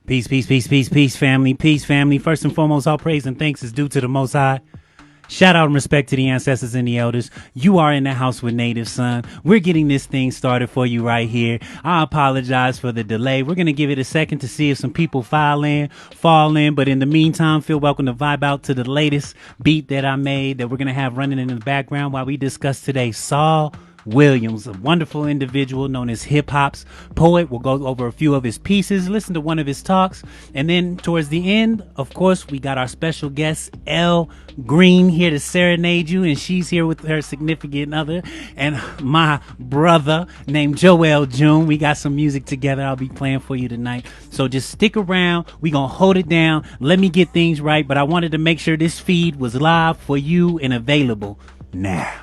Peace, peace, peace, peace, peace, family. Peace, family. First and foremost, all praise and thanks is due to the Most High. Shout out and respect to the ancestors and the elders. You are in the house with Native Son. We're getting this thing started for you right here. I apologize for the delay. We're going to give it a second to see if some people fall in. But in the meantime, feel welcome to vibe out to the latest beat that I made that we're going to have running in the background while we discuss today. SAUL Williams, a wonderful individual known as hip hop's poet. We'll go over a few of his pieces, listen to one of his talks, and then towards the end, of course, we got our special guest, ELLE Green, here to serenade you, and she's here with her significant other and my brother named Joel June. We got some music together I'll be playing for you tonight, so just stick around. We gonna hold it down. Let me get things right, but I wanted to make sure this feed was live for you and available now.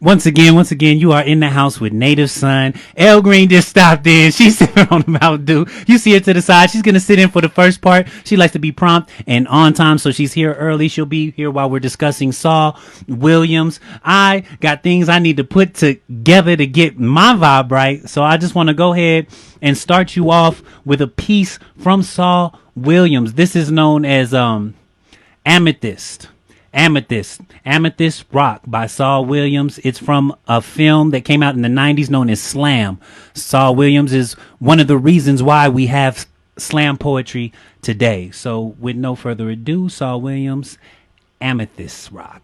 Once again, you are in the house with Native Son. ELLE Green just stopped in. She's sitting on the Mountain Dew. You see her to the side. She's going to sit in for the first part. She likes to be prompt and on time, so she's here early. She'll be here while we're discussing SAUL Williams. I got things I need to put together to get my vibe right, so I just want to go ahead and start you off with a piece from SAUL Williams. This is known as Amethyst Rock by SAUL Williams. It's from a film that came out in the 90s known as Slam. SAUL Williams is one of the reasons why we have slam poetry today. So with no further ado, SAUL Williams, Amethyst Rock.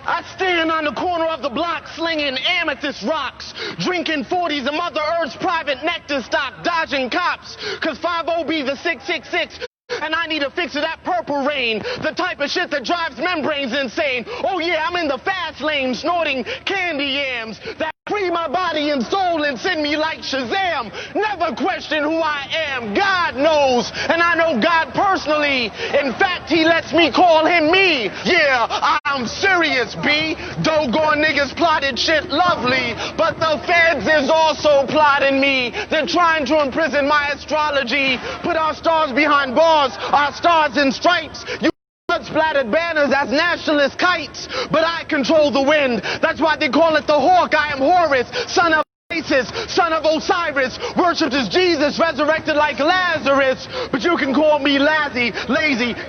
I stand on the corner of the block slinging amethyst rocks, drinking 40s and Mother Earth's private nectar stock, dodging cops, cause 50B the 666. And I need a fix of that purple rain, the type of shit that drives membranes insane. Oh yeah, I'm in the fast lane, snorting candy yams that free my body and soul and send me like Shazam. Never question who I am. God knows, and I know God personally. In fact, he lets me call him me. Yeah, I'm serious, B. Doggone niggas plotted shit lovely, but the feds is also plotting me. They're trying to imprison my astrology, put our stars behind bars, our stars in stripes. You blood-splattered banners as nationalist kites, but I control the wind. That's why they call it the hawk. I am Horus, son of Isis, son of Osiris, worshipped as Jesus, resurrected like Lazarus. But you can call me lazy.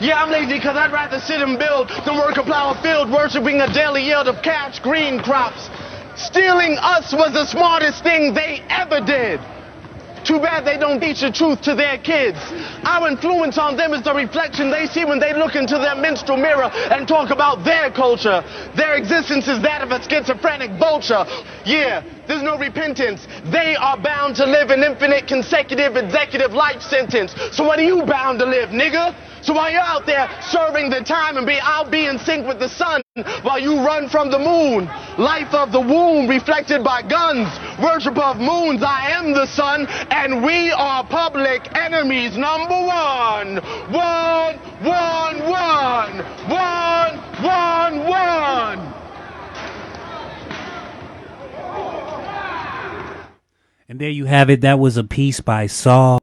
Yeah, I'm lazy because I'd rather sit and build than work a plow a field, worshiping a daily yield of cash green crops. Stealing us was the smartest thing they ever did. Too bad they don't teach the truth to their kids. Our influence on them is the reflection they see when they look into their minstrel mirror and talk about their culture. Their existence is that of a schizophrenic vulture. Yeah, there's no repentance. They are bound to live an infinite consecutive executive life sentence. So what are you bound to live, nigga? So while you're out there serving the time and I'll be in sync with the sun while you run from the moon. Life of the womb reflected by guns. Worship of moons, I am the sun, and we are public enemies number one. One. And there you have it. That was a piece by SAUL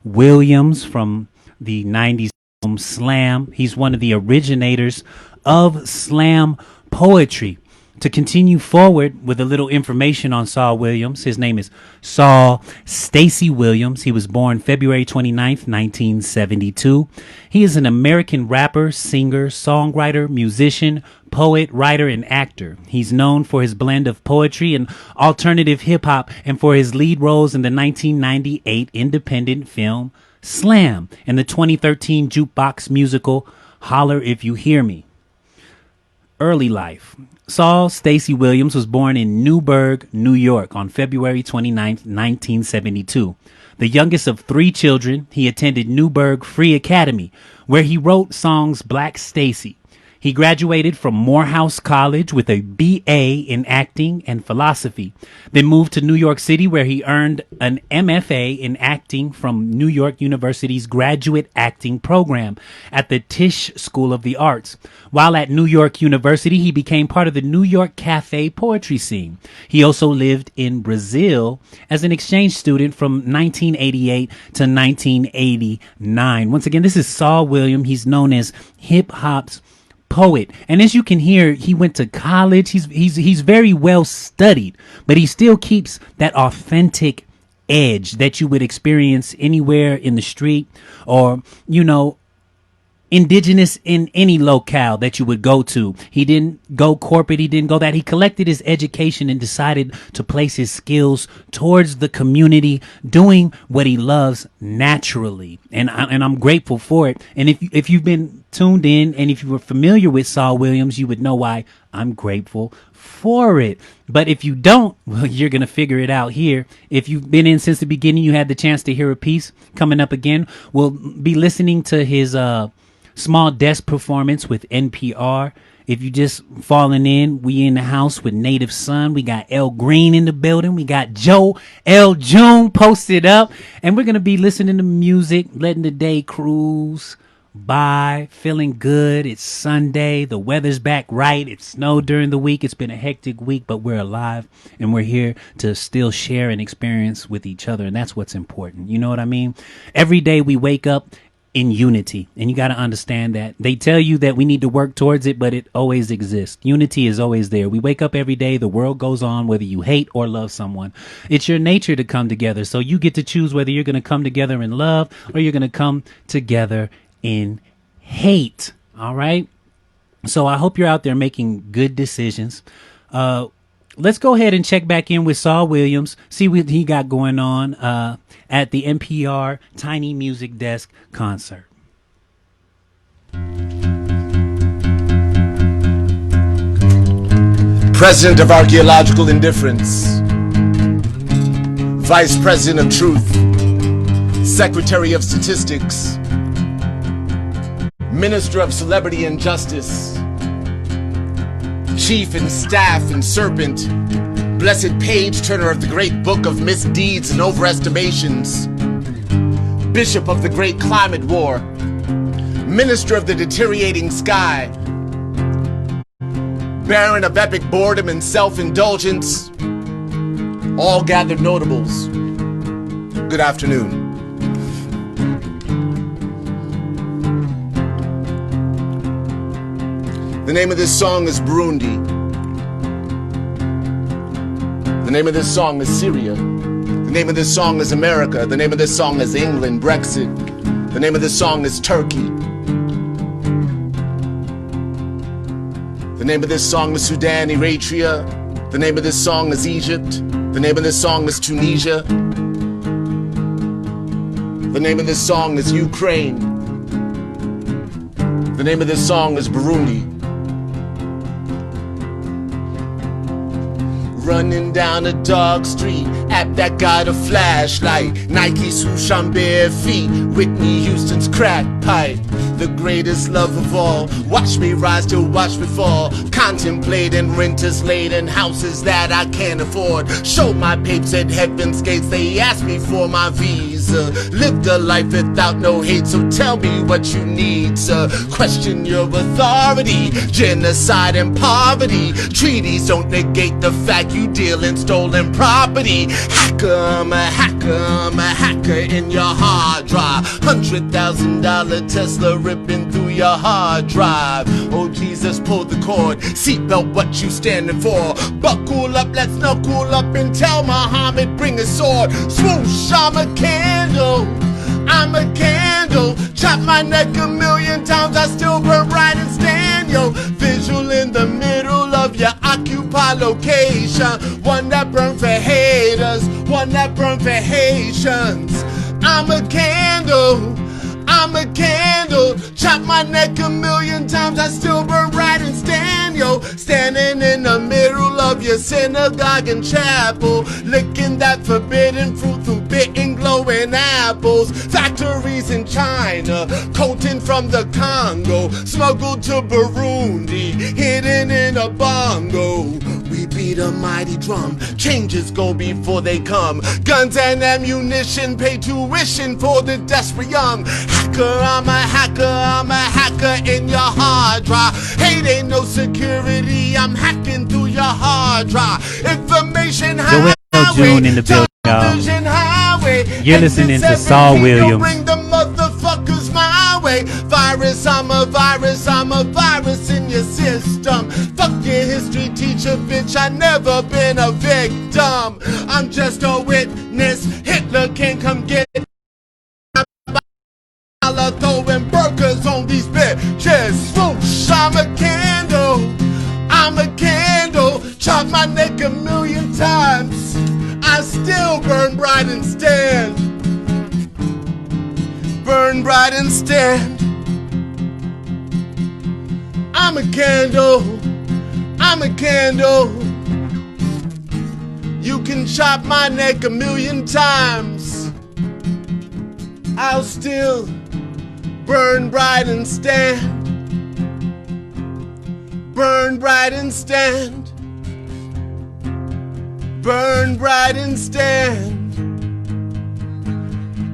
Williams from the 90s film Slam. He's one of the originators of slam poetry. To continue forward with a little information on Saul Williams, his name is Saul Stacy Williams. He was born February 29th, 1972. He is an American rapper, singer, songwriter, musician, poet, writer, and actor. He's known for his blend of poetry and alternative hip hop and for his lead roles in the 1998 independent film Slam and the 2013 jukebox musical Holler If You Hear Me. Early life. Saul Stacy Williams was born in Newburgh, New York on February 29th, 1972. The youngest of 3 children, he attended Newburgh Free Academy, where he wrote songs Black Stacy. He graduated from Morehouse College with a BA in acting and philosophy, then moved to New York City where he earned an MFA in acting from New York University's graduate acting program at the Tisch School of the Arts. While at New York University, he became part of the New York Cafe poetry scene. He also lived in Brazil as an exchange student from 1988 to 1989. Once again, this is Saul Williams. He's known as hip hop's poet, and as you can hear, he went to college. He's very well studied, but he still keeps that authentic edge that you would experience anywhere in the street, or indigenous in any locale that you would go to. He didn't go corporate. He didn't go that. He collected his education and decided to place his skills towards the community, doing what he loves naturally. And I'm grateful for it. And if you've been tuned in and if you were familiar with Saul Williams, you would know why I'm grateful for it. But if you don't, well, you're going to figure it out here. If you've been in since the beginning, you had the chance to hear a piece coming up again. We'll be listening to his small desk performance with NPR. If you just falling in, we in the house with Native Son. We got ELLE GREEN in the building. We got Joe L. June posted up. And we're going to be listening to music, letting the day cruise by, feeling good. It's Sunday. The weather's back right. It snowed during the week. It's been a hectic week, but we're alive and we're here to still share an experience with each other. And that's what's important. You know what I mean? Every day we wake up in unity, and you got to understand that. They tell you that we need to work towards it, but it always exists. Unity is always there. We wake up every day. The world goes on, whether you hate or love someone. It's your nature to come together. So you get to choose whether you're going to come together in love or you're going to come together in hate. All right. So I hope you're out there making good decisions. Let's go ahead and check back in with Saul Williams, see what he got going on at the NPR Tiny Music Desk concert. President of Archaeological Indifference, Vice President of Truth, Secretary of Statistics, Minister of Celebrity Injustice, Chief and Staff and Serpent, Blessed Page Turner of the Great Book of Misdeeds and Overestimations, Bishop of the Great Climate War, Minister of the Deteriorating Sky, Baron of Epic Boredom and Self-Indulgence, all gathered notables. Good afternoon. The name of this song is Burundi. The name of this song is Syria. The name of this song is America. The name of this song is England, Brexit. The name of this song is Turkey. The name of this song is Sudan, Eritrea. The name of this song is Egypt. The name of this song is Tunisia. The name of this song is Ukraine. The name of this song is Burundi. Running down a dark street, app that got a flashlight, Nike swoosh on bare feet, Whitney Houston's crack pipe, the greatest love of all. Watch me rise to watch me fall, contemplating renters laid in houses that I can't afford. Show my papes at heaven's gates, they ask me for my visa. Lived a life without no hate, so tell me what you need, sir. Question your authority, genocide and poverty. Treaties don't negate the fact you deal in stolen property. Hacker, I'm a hacker in your hard drive. $100,000 Tesla ripping through your hard drive. Oh Jesus, pull the cord. Seatbelt, what you standing for? Buckle up, let's knuckle up and tell Muhammad, bring a sword. Swoosh, I'm a candle. I'm a candle. Chop my neck a million times, I still burn bright and stand, yo. Visual in the middle of your occupy location. One that burn for haters, one that burn for Haitians. I'm a candle. I'm a candle. Chop my neck a million times, I still burn bright and stand, yo. Standing in the middle of your synagogue and chapel, licking that forbidden fruit through bitten glowing apples. Factories in China, coating from the Congo, smuggled to Burundi, hidden in a bongo. We beat a mighty drum, changes go before they come. Guns and ammunition, pay tuition for the desperate young. Hacker, I'm a hacker, I'm a hacker in your hard drive. Hate ain't no security, I'm hacking through your hard drive. Information highway, June in the building, television highway. You're listening to Saul Williams. Bring the motherfuckers my way. Virus, I'm a virus, I'm a virus in your system. Fuck your history teacher, bitch, I never been a victim. I'm just a witness, Hitler can't come get throwing burgers on these bitches. Swoosh, I'm a candle, I'm a candle. Chop my neck a million times, I still burn bright and stand. Burn bright and stand. I'm a candle, I'm a candle. You can chop my neck a million times, I'll still burn bright and stand. Burn bright and stand. Burn bright and stand.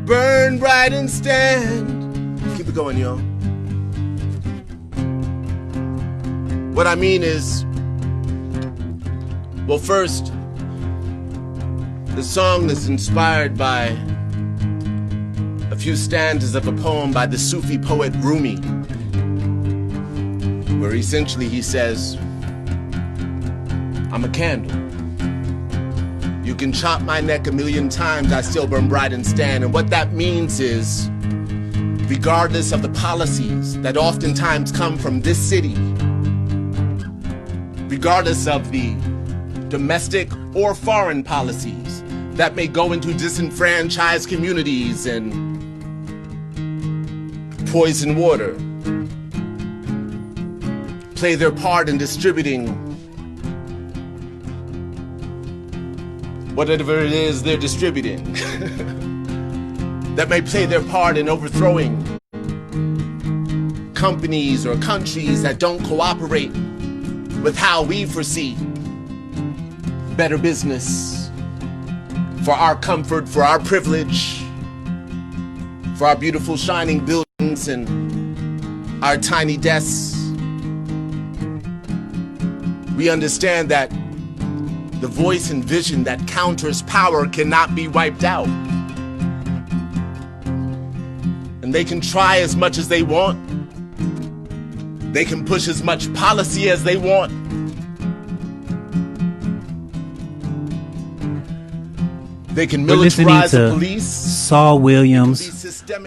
Burn bright and stand. Keep it going, yo. What I mean is, well, first, the song is inspired by a few stanzas of a poem by the Sufi poet Rumi, where essentially he says, I'm a candle. You can chop my neck a million times, I still burn bright and stand. And what that means is, regardless of the policies that oftentimes come from this city, regardless of the domestic or foreign policies that may go into disenfranchised communities and poison water, play their part in distributing whatever it is they're distributing, that may play their part in overthrowing companies or countries that don't cooperate with how we foresee better business for our comfort, for our privilege, for our beautiful shining buildings and our tiny desks. We understand that the voice and vision that counters power cannot be wiped out. And they can try as much as they want. They can push as much policy as they want. They can militarize the police. Saul Williams.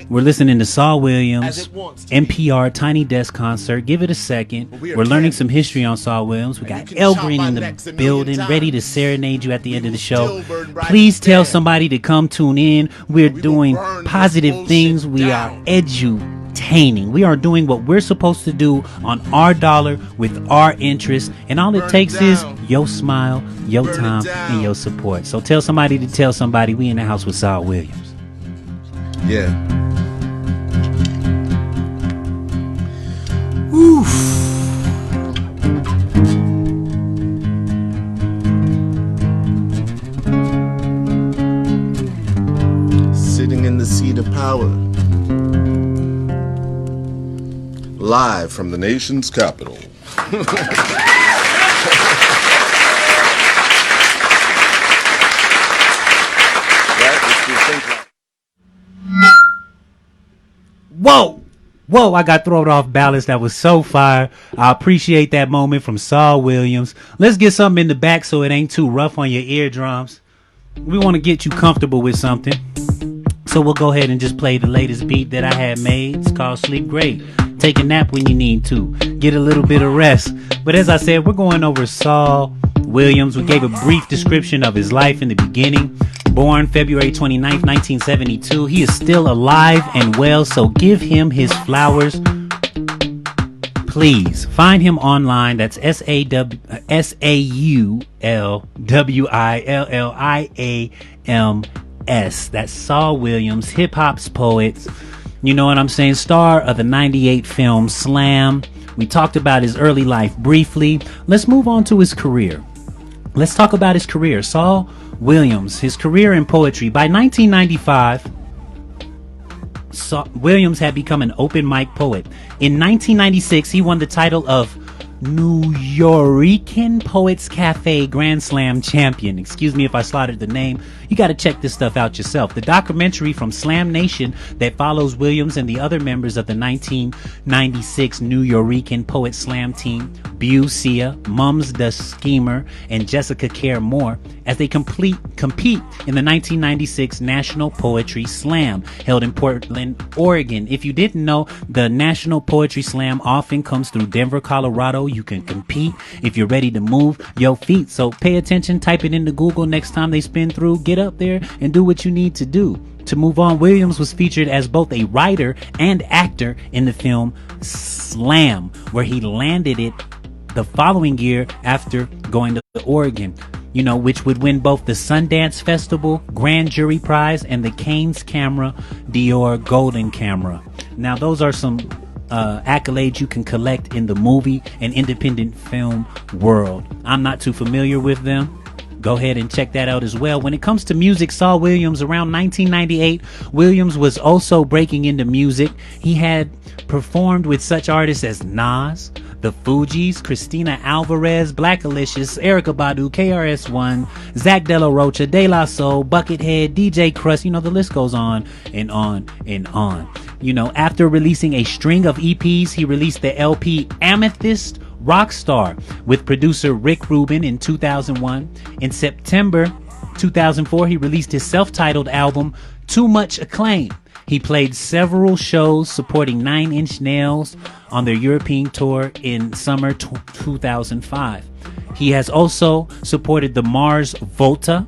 We're listening to Saul Williams, NPR Tiny Desk Concert. Give it a second. We're learning some history on Saul Williams. We got ELLE Green in the building, ready to serenade you at the end of the show. Please tell somebody to come tune in. We're doing positive things. We are edutaining. We are doing what we're supposed to do on our dollar with our interest. And all it takes is your smile, your time, and your support. So tell somebody to tell somebody. We in the house with Saul Williams. Yeah. Oof. Sitting in the seat of power, live from the nation's capital. Whoa! Whoa, I got thrown off balance. That was so fire. I appreciate that moment from Saul Williams. Let's get something in the back so it ain't too rough on your eardrums. We want to get you comfortable with something. So we'll go ahead and just play the latest beat that I had made. It's called Sleep Great. Take a nap when you need to. Get a little bit of rest. But as I said, we're going over Saul Williams. We gave a brief description of his life in the beginning. Born February 29th, 1972. He is still alive and well, so give him his flowers. Please find him online. That's SAULWILLIAMS. That's Saul Williams, hip hop's poet. You know what I'm saying? Star of the 98 film Slam. We talked about his early life briefly. Let's move on to his career. Let's talk about his career. Saul Williams, his career in poetry. By 1995, Williams had become an open mic poet. In 1996, he won the title of New Yorican Poets Cafe Grand Slam champion. Excuse me if I slaughtered the name. You got to check this stuff out yourself. The documentary from Slam Nation that follows Williams and the other members of the 1996 New Yorican Poet Slam team, Sia, Mums the Schemer, and Jessica Care Moore, as they compete in the 1996 National Poetry Slam held in Portland, Oregon. If you didn't know, the National Poetry Slam often comes through Denver, Colorado. You can compete if you're ready to move your feet. So pay attention, type it into Google next time they spin through. Get up there and do what you need to do. To move on, Williams was featured as both a writer and actor in the film Slam, where he landed it the following year after going to Oregon, which would win both the Sundance Festival Grand Jury Prize and the Cannes Camera Dior Golden Camera. Now, those are some accolades you can collect in the movie and independent film world. I'm not too familiar with them. Go ahead and check that out as well. When it comes to music, Saul Williams, around 1998, Williams was also breaking into music. He had performed with such artists as Nas, The Fugees, Christina Alvarez, Black Alicious, Erykah Badu, KRS-One, Zach De La Rocha, De La Soul, Buckethead, DJ Crust. The list goes on and on and on. After releasing a string of EPs, he released the LP Amethyst Rockstar with producer Rick Rubin in 2001. In September 2004, he released his self-titled album, Too Much Acclaim. He played several shows supporting 9 Inch Nails on their European tour in summer 2005. He has also supported the Mars Volta.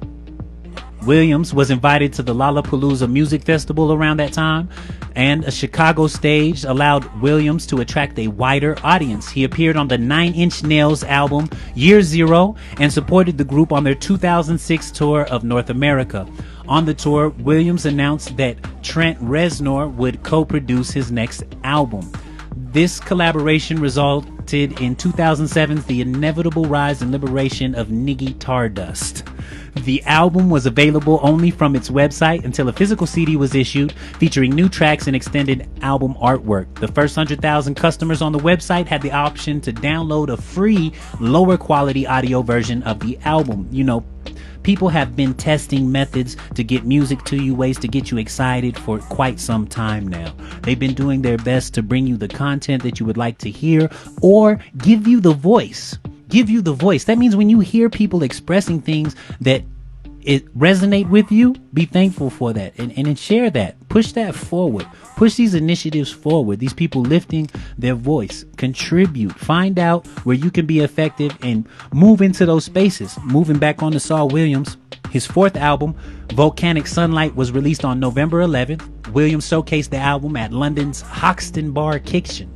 Williams was invited to the Lollapalooza Music Festival around that time, and a Chicago stage allowed Williams to attract a wider audience. He appeared on the 9 Inch Nails album Year Zero and supported the group on their 2006 tour of North America. On the tour, Williams announced that Trent Reznor would co-produce his next album. This collaboration resulted in 2007's The Inevitable Rise and Liberation of Niggy Tardust. The album was available only from its website until a physical CD was issued, featuring new tracks and extended album artwork. The first 100,000 customers on the website had the option to download a free, lower quality audio version of the album. People have been testing methods to get music to you, ways to get you excited for quite some time now. They've been doing their best to bring you the content that you would like to hear, or give you the voice. That means when you hear people expressing things that it resonate with you, be thankful for that and share that. Push that forward. Push these initiatives forward. These people lifting their voice. Contribute. Find out where you can be effective and move into those spaces. Moving back on to Saul Williams, his 4th album, Volcanic Sunlight, was released on November 11th. Williams showcased the album at London's Hoxton Bar Kitchen.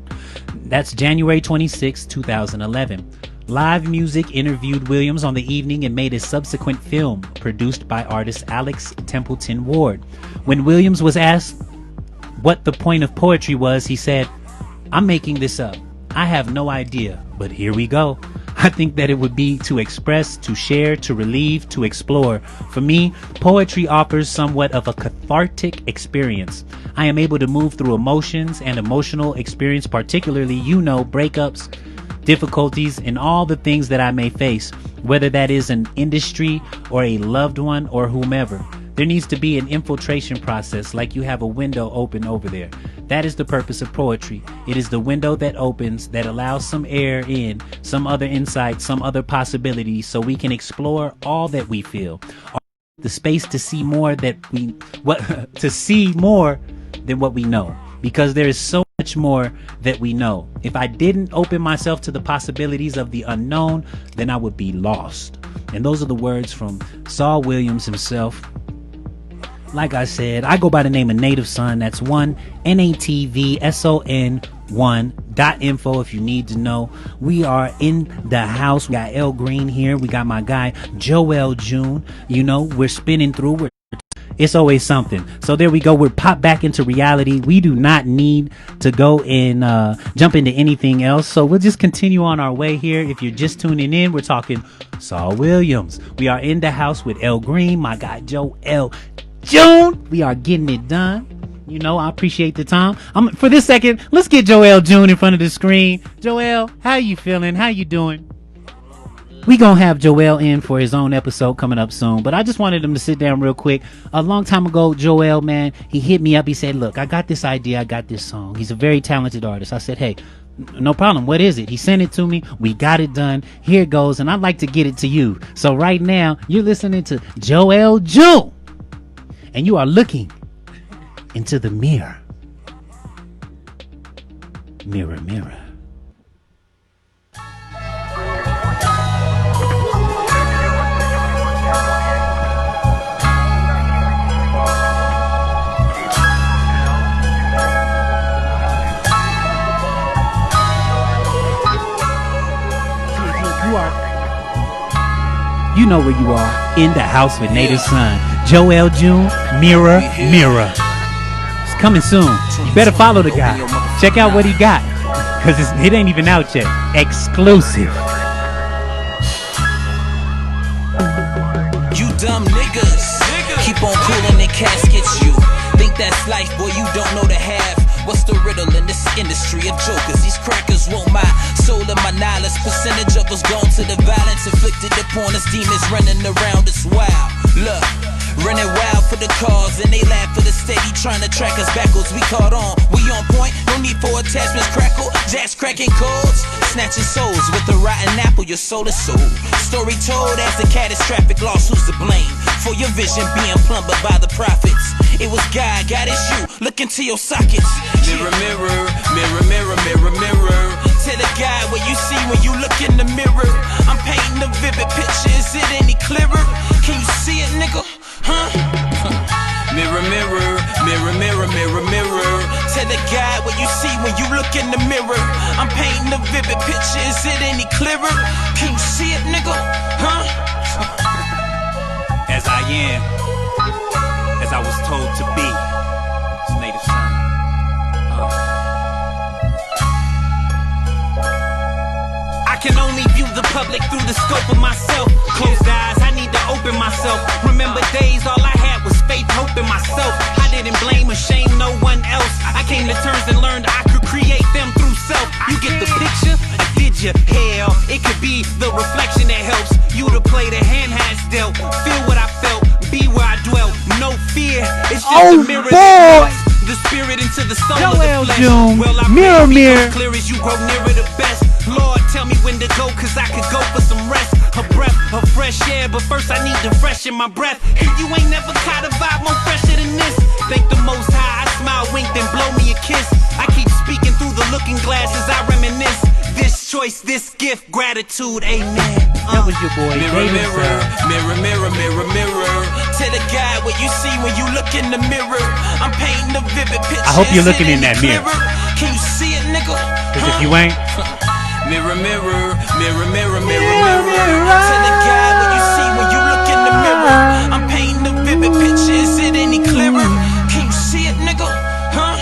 That's January 26, 2011. Live Music interviewed Williams on the evening and made a subsequent film produced by artist Alex Templeton Ward. When Williams was asked what the point of poetry was, he said, "I'm making this up. I have no idea, but here we go. I think that it would be to express, to share, to relieve, to explore. For me, poetry offers somewhat of a cathartic experience. I am able to move through emotions and emotional experience, particularly, breakups, difficulties, and all the things that I may face, whether that is an industry or a loved one or whomever. There needs to be an infiltration process, like you have a window open over there. That is the purpose of poetry. It is the window that opens, that allows some air in, some other insight, some other possibilities, so we can explore all that we feel. The space to see more to see more than what we know, because there is so much more that we know. If I didn't open myself to the possibilities of the unknown, then I would be lost. And those are the words from Saul Williams himself. Like I said, I go by the name of Native Son. That's NATVSON1.info if you need to know. We are in the house. We got ELLE GREEN here. We got my guy Joel June. You know, we're spinning through. It's always something. So there we go. We're popped back into reality. We do not need to go and jump into anything else. So we'll just continue on our way here. If you're just tuning in, we're talking Saul Williams. We are in the house with ELLE GREEN, my guy Joel June. We are getting it done. You know, I appreciate the time. For this second, let's get Joel June in front of the screen. Joel, how you feeling? How you doing? We gonna have Joel in for his own episode coming up soon, but I just wanted him to sit down real quick. A long time ago, Joel, man, he hit me up. He said, look, I got this idea. I got this song. He's a very talented artist. I said, hey, no problem. What is it? He sent it to me. We got it done. Here it goes. And I'd like to get it to you. So right now, you're listening to Joel June, and you are looking into the mirror. Mirror, mirror. You know where you are, in the house with Native Son. Joel June, Mirror, Mirror. It's coming soon. You better follow the guy. Check out what he got, because it ain't even out yet. Exclusive. You dumb niggas, keep on cooling in caskets. You think that's life, boy, you don't know the half. What's the riddle in this industry of jokers? These crackers want my soul and my knowledge. Percentage of us gone to the violence inflicted upon us. Demons running around us wild. Look, running wild for the cause, and they laugh for the steady, trying to track us backwards. We caught on, we on point, no need for attachments. Crackle, jacks cracking codes, snatching souls with a rotten apple. Your soul is sold. Story told as the catastrophic loss. Who's to blame for your vision being plumbered by the prophets? It was God, God is you. Look into your sockets. Mirror, mirror, mirror, mirror, mirror, mirror. Tell the guy what you see when you look in the mirror. I'm painting a vivid picture. Is it any clearer? Can you see it, nigga? Huh? Mirror, mirror, mirror, mirror, mirror, mirror. Tell the guy what you see when you look in the mirror. I'm painting a vivid picture. Is it any clearer? Can you see it, nigga? Huh? As I am, as I was told to be. It's Native Son. I can only view the public through the scope of myself. Closed eyes, I need to open myself. Remember days, all I had was faith, hope in myself. I didn't blame or shame no one else. I came to terms and learned I could create them through self. You get the picture? Or did you? Hell, it could be the reflection that helps you to play the hand has dealt. Feel what I felt, be where I dwell. No fear, it's just a mirror that reflects the spirit into the soul of the flesh. Well, I mirror, mirror. Clear as you grow nearer the best. Lord, tell me when to go, cause I could go for some rest. A breath of fresh air, but first I need to freshen my breath. And you ain't never caught a vibe more fresher than this. Thank the Most High, I smile, wink, then blow me a kiss. I keep speaking through the looking glass as I reminisce. This choice, this gift, gratitude, amen. That was your boy, mirror, mirror, mirror, mirror, mirror, mirror. Tell the guy what you see when you look in the mirror. I'm painting a vivid picture. I hope you're looking in that mirror. Can you see it, nigga? Cause if you ain't, mirror, mirror, mirror, mirror, mirror, mirror. Tell the guy what you see when you look in the mirror. I'm painting a vivid picture. Is it any clearer? Can you see it, nigga? Huh?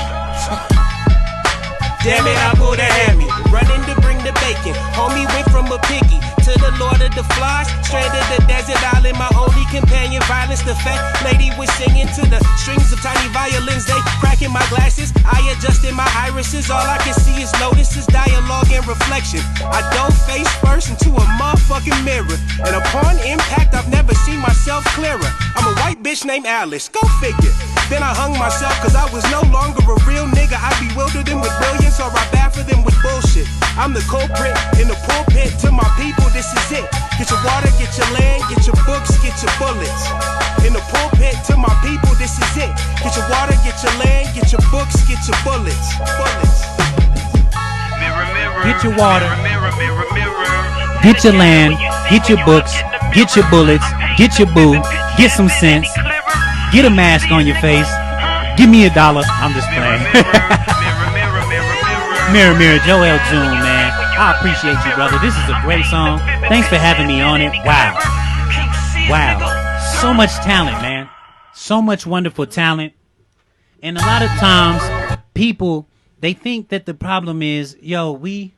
Damn it, I pulled a hammy, running to bring the bacon. Homie went from a piggy to the Lord of the Flies. Stranded the desert island, my only companion. Violence, the fat lady was singing to the strings of tiny violins. They cracking my glasses, I adjusted my irises. All I can see is notices, dialogue and reflection. I dove face first into a motherfucking mirror, and upon impact I've never seen myself clearer. I'm a white bitch named Alice, go figure. Then I hung myself cause I was no longer a real nigga. I bewildered them with brilliance or I baffled them with bullshit. I'm the culprit in the pulpit. To my people, this is it. Get your water, get your land, get your books, get your bullets. In the pulpit, to my people, this is it. Get your water, get your land, get your books, get your bullets. Get your water, get your land, get your books, get your bullets, get your boo, get some sense, get a mask on your face, give me $1. I'm just playing. Mirror, mirror, Joel June, man. I appreciate you, brother. This is a great song. Thanks for having me on it. Wow. So much talent, man. So much wonderful talent. And a lot of times, people, they think that the problem is, yo, we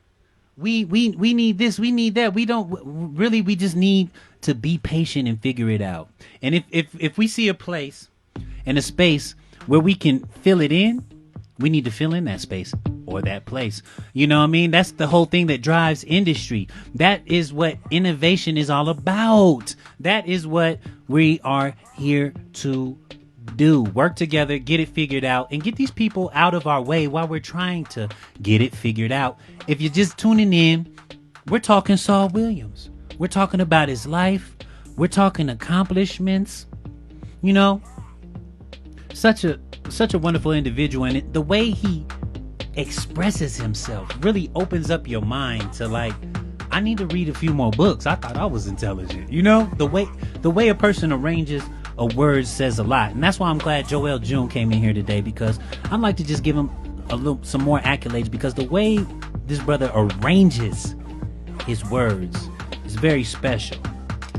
need this, we need that. We don't really, we just need to be patient and figure it out. And if we see a place and a space where we can fill it in, we need to fill in that space or that place. You know what I mean? That's the whole thing that drives industry. That is what innovation is all about. That is what we are here to do. Work together, get it figured out, and get these people out of our way while we're trying to get it figured out. If you're just tuning in, we're talking Saul Williams. We're talking about his life. We're talking accomplishments. You know, such a wonderful individual, and the way he expresses himself really opens up your mind to, like, I need to read a few more books. I thought I was intelligent. You know, the way a person arranges a word says a lot. And that's why I'm glad Joel June came in here today, because I'd like to just give him some more accolades, because the way this brother arranges his words is very special.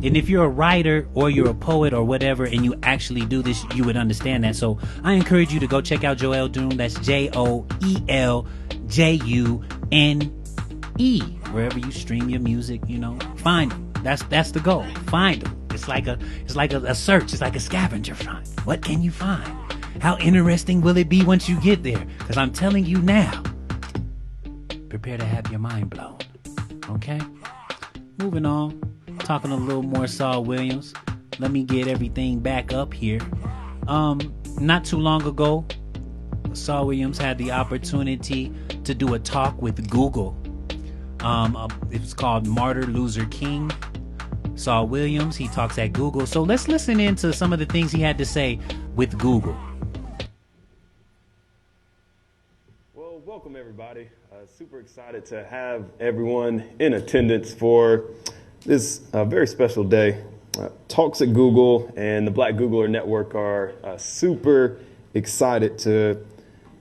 And if you're a writer or you're a poet or whatever, and you actually do this, you would understand that. So I encourage you to go check out Joel June. That's JOELJUNE. Wherever you stream your music, you know, find him. That's the goal. Find him. It's like a search. It's like a scavenger hunt. What can you find? How interesting will it be once you get there? Because I'm telling you now, prepare to have your mind blown. Okay? Moving on. Talking a little more Saul Williams. Let me get everything back up here. Not too long ago, Saul Williams had the opportunity to do a talk with Google. It was called Martyr Loser King. Saul Williams, he talks at Google. So let's listen into some of the things he had to say with Google. Well, welcome everybody. Super excited to have everyone in attendance for this very special day. Talks at Google and the Black Googler Network are super excited to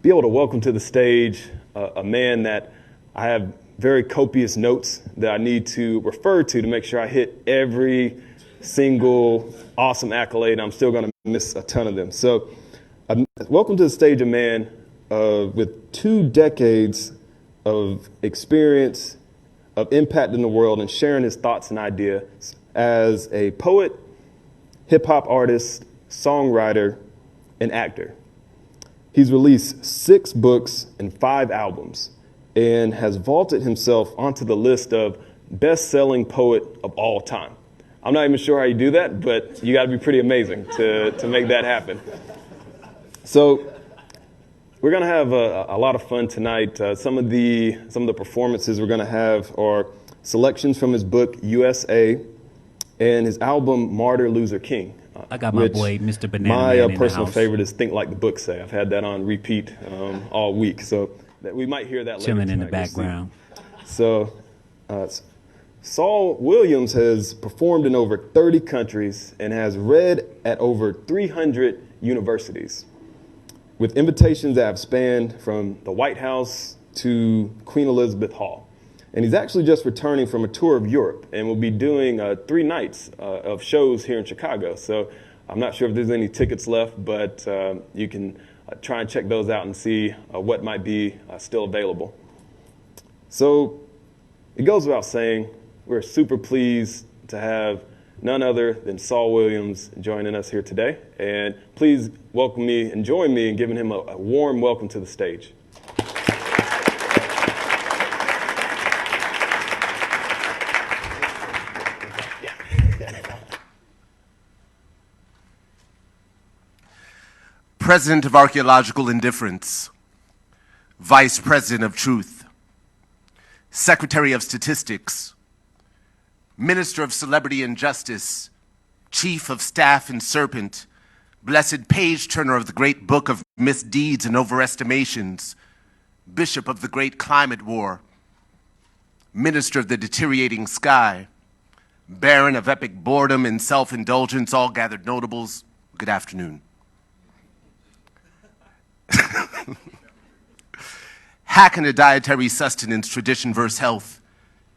be able to welcome to the stage a man that I have very copious notes that I need to refer to make sure I hit every single awesome accolade. I'm still going to miss a ton of them. So welcome to the stage a man with 2 decades of experience, of impact in the world, and sharing his thoughts and ideas as a poet, hip-hop artist, songwriter, and actor. He's released 6 books and 5 albums, and has vaulted himself onto the list of best-selling poet of all time. I'm not even sure how you do that, but you got to be pretty amazing to make that happen. So we're going to have a lot of fun tonight. Some of the performances we're going to have are selections from his book USA and his album Martyr Loser King. I got my boy Mr. Banana My Man in personal the house. favorite is Think Like the Book Say. I've had that on repeat all week, so that we might hear that later Chilling in the tonight. We'll background. So Saul Williams has performed in over 30 countries and has read at over 300 universities, with invitations that have spanned from the White House to Queen Elizabeth Hall. And he's actually just returning from a tour of Europe and will be doing 3 nights of shows here in Chicago. So I'm not sure if there's any tickets left, but you can try and check those out and see what might be still available. So it goes without saying, we're super pleased to have none other than Saul Williams joining us here today. And please welcome me and join me in giving him a warm welcome to the stage. President of Archaeological Indifference, Vice President of Truth, Secretary of Statistics, Minister of Celebrity and Justice, Chief of Staff and Serpent, Blessed Page-Turner of the Great Book of Misdeeds and Overestimations, Bishop of the Great Climate War, Minister of the Deteriorating Sky, Baron of Epic Boredom and Self-Indulgence, all gathered notables, good afternoon. Hack into dietary sustenance, tradition versus health.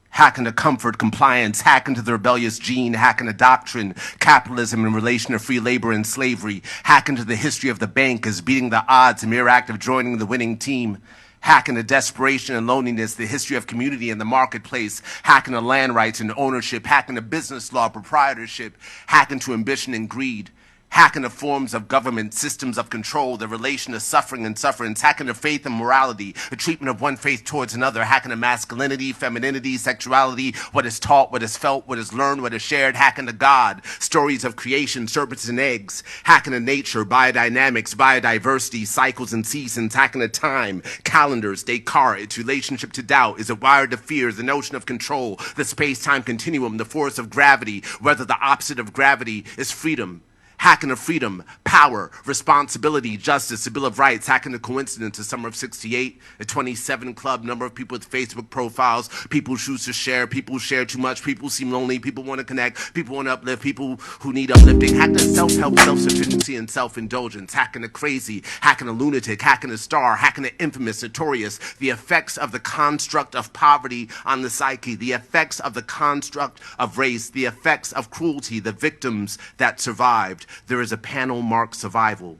Hack into comfort, compliance, hack into the rebellious gene, hack into doctrine, capitalism in relation to free labor and slavery, hack into the history of the bank as beating the odds, a mere act of joining the winning team, hack into desperation and loneliness, the history of community and the marketplace, hack into land rights and ownership, hack into business law, proprietorship, hack into ambition and greed, hack into forms of government, systems of control, the relation to suffering and sufferance, hack into faith and morality, the treatment of one faith towards another, hack into masculinity, femininity, sexuality, what is taught, what is felt, what is learned, what is shared, hack into God, stories of creation, serpents and eggs, hack into nature, biodynamics, biodiversity, cycles and seasons, hack into time, calendars, Descartes, its relationship to doubt, is it wired to fear, the notion of control, the space-time continuum, the force of gravity, whether the opposite of gravity is freedom. Hack into freedom, power, responsibility, justice, the Bill of Rights, hack into coincidence, the summer of 68, a 27 club, number of people with Facebook profiles, people choose to share, people share too much, people seem lonely, people want to connect, people want to uplift, people who need uplifting, hack into self-help, self-sufficiency, and self-indulgence, hack into crazy, hack into lunatic, hack into star, hack into infamous, notorious, the effects of the construct of poverty on the psyche, the effects of the construct of race, the effects of cruelty, the victims that survived. There is a panel marked survival.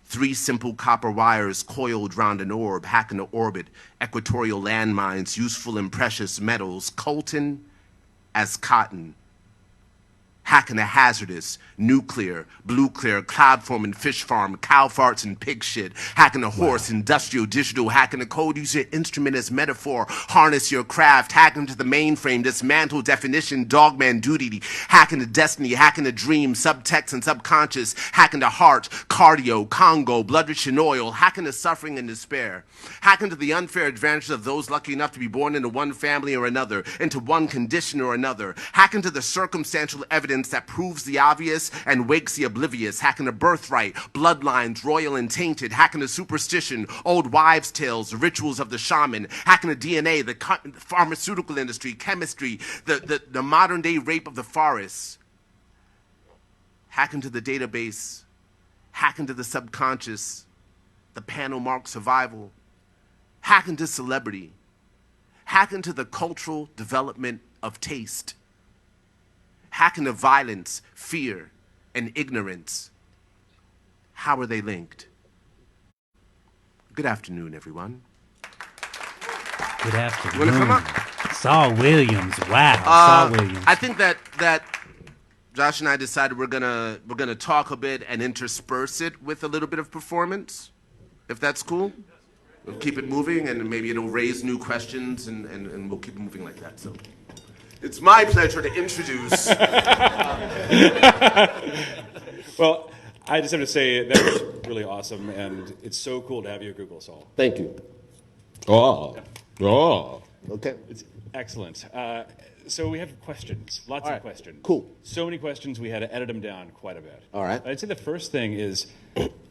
3 simple copper wires coiled round an orb, hack into orbit, equatorial landmines, useful and precious metals, coltan as cotton. Hack into hazardous, nuclear, blue clear, cloud form and fish farm, cow farts and pig shit. Hack into horse, industrial, digital, hack into code, use your instrument as metaphor, harness your craft, hack into the mainframe, dismantle definition, dogman duty, hack into destiny, hack into dream, subtext and subconscious, hack into heart, cardio, Congo, blood rich in oil, hack into suffering and despair, hack into the unfair advantages of those lucky enough to be born into one family or another, into one condition or another, hack into the circumstantial evidence that proves the obvious and wakes the oblivious, hacking the birthright, bloodlines, royal and tainted, hacking the superstition, old wives' tales, the rituals of the shaman, hacking the DNA, the pharmaceutical industry, chemistry, the modern-day rape of the forest, hacking to the database, hacking to the subconscious, the panel marked survival, hacking to celebrity, hacking to the cultural development of taste, hack into violence, fear, and ignorance. How are they linked? Good afternoon, everyone. Good afternoon. You wanna come up? Saul Williams. Wow, Saul Williams. I think that Josh and I decided we're gonna talk a bit and intersperse it with a little bit of performance, if that's cool. We'll keep it moving, and maybe it'll raise new questions, and we'll keep it moving like that. So. It's my pleasure to introduce. Well, I just have to say that was really awesome, and it's so cool to have you at Google, Saul. Thank you. Okay. It's excellent. So we have questions, lots of questions. Cool. So many questions, we had to edit them down quite a bit. All right. I'd say the first thing is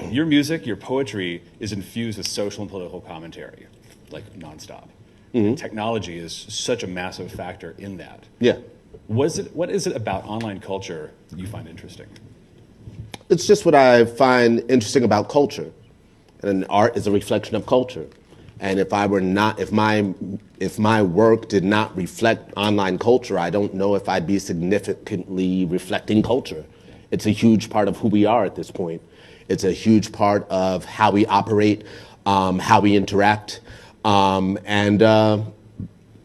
your music, your poetry is infused with social and political commentary, like nonstop. Mm-hmm. Technology is such a massive factor in that. Yeah. What is it about online culture that you find interesting? It's just what I find interesting about culture. And art is a reflection of culture. And if my work did not reflect online culture, I don't know if I'd be significantly reflecting culture. It's a huge part of who we are at this point. It's a huge part of how we operate, how we interact. And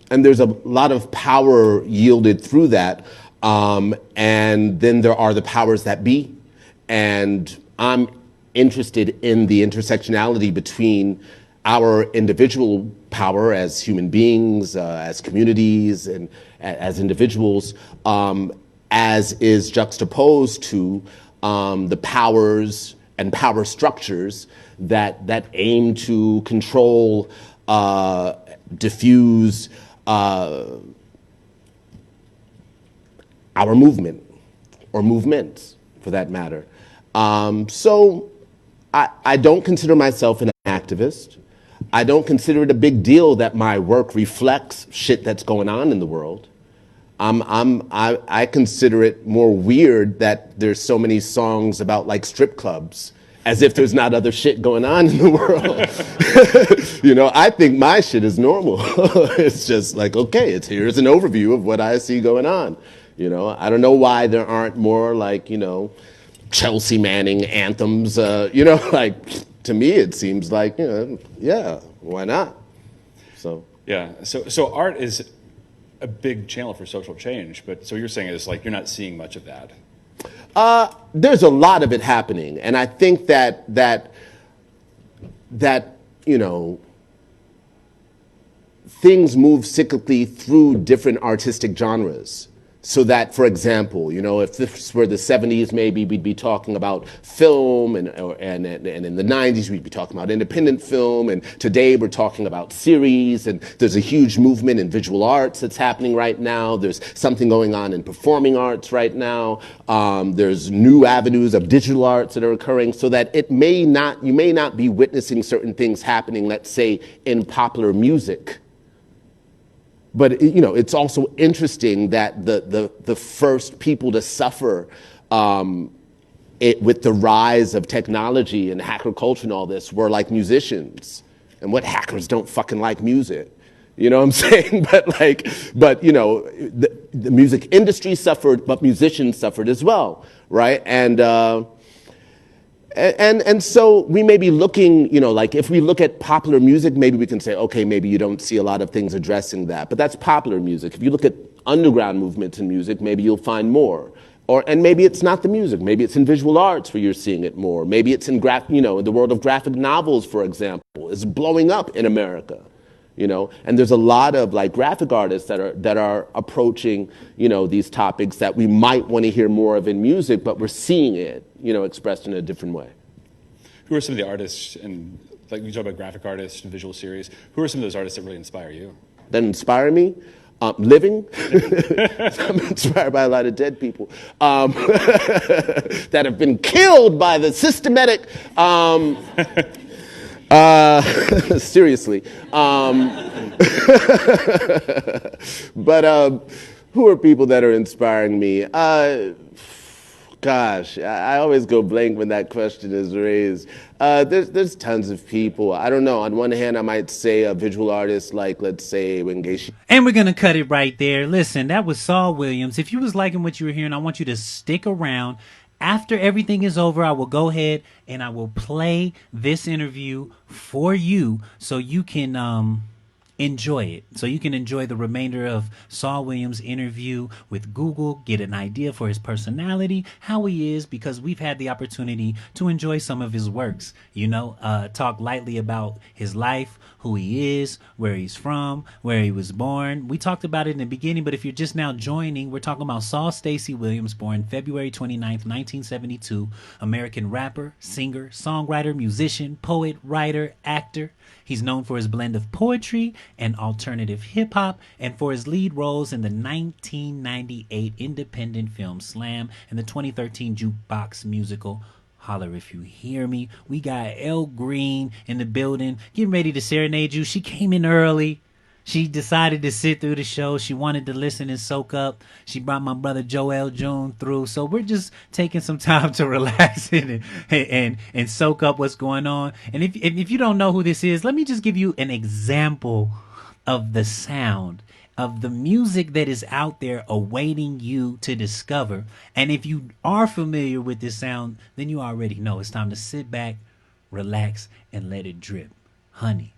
there's a lot of power yielded through that. And then there are the powers that be. And I'm interested in the intersectionality between our individual power as human beings, as communities, and as individuals, as is juxtaposed to the powers and power structures that aim to control, diffuse our movement, or movements for that matter. So I don't consider myself an activist. I don't consider it a big deal that my work reflects shit that's going on in the world. I consider it more weird that there's so many songs about like strip clubs, as if there's not other shit going on in the world. You know, I think my shit is normal. It's just like, okay, here's an overview of what I see going on. You know, I don't know why there aren't more like, you know, Chelsea Manning anthems. You know, like to me it seems like, you know, yeah, why not? So yeah, so art is a big channel for social change, but so you're saying is like you're not seeing much of that. There's a lot of it happening, and I think that you know, things move cyclically through different artistic genres. So that, for example, you know, if this were the 70s, maybe we'd be talking about film, and in the 90s we'd be talking about independent film, and today we're talking about series, and there's a huge movement in visual arts that's happening right now. There's something going on in performing arts right now. There's new avenues of digital arts that are occurring, so that you may not be witnessing certain things happening, let's say, in popular music. But you know, it's also interesting that the first people to suffer with the rise of technology and hacker culture and all this were like musicians. And what hackers don't fucking like music? You know what I'm saying? But you know, the music industry suffered, but musicians suffered as well, right? And so we may be looking, you know, like if we look at popular music, maybe we can say, okay, maybe you don't see a lot of things addressing that, but that's popular music. If you look at underground movements in music, maybe you'll find more. And maybe it's not the music, maybe it's in visual arts where you're seeing it more. Maybe it's in in the world of graphic novels, for example, is blowing up in America. You know, and there's a lot of like graphic artists that are approaching, you know, these topics that we might want to hear more of in music, but we're seeing it, you know, expressed in a different way. Who are some of the artists, and like you talk about graphic artists and visual series, who are some of those artists that really inspire you? That inspire me? Living. I'm inspired by a lot of dead people that have been killed by the systematic seriously. But who are people that are inspiring me? Gosh, I always go blank when that question is raised. There's tons of people. I don't know. On one hand, I might say a visual artist like, let's say, Wengeshi. And we're going to cut it right there. Listen, that was Saul Williams. If you was liking what you were hearing, I want you to stick around. After everything is over, I will go ahead and I will play this interview for you so you can enjoy it. So you can enjoy the remainder of Saul Williams' interview with Google, get an idea for his personality, how he is, because we've had the opportunity to enjoy some of his works, you know, talk lightly about his life, who he is, where he's from, where he was born. We talked about it in the beginning, but if you're just now joining, we're talking about Saul Stacey Williams, born February 29th, 1972, American rapper, singer, songwriter, musician, poet, writer, actor. He's known for his blend of poetry and alternative hip-hop, and for his lead roles in the 1998 independent film Slam and the 2013 jukebox musical Holler If You Hear Me. We got ELLE GREEN in the building, getting ready to serenade you. She came in early. She decided to sit through the show. She wanted to listen and soak up. She brought my brother Joel June through. So we're just taking some time to relax and soak up what's going on. And if you don't know who this is, let me just give you an example of the sound of the music that is out there awaiting you to discover. And if you are familiar with this sound, then you already know it's time to sit back, relax, and let it drip. Honey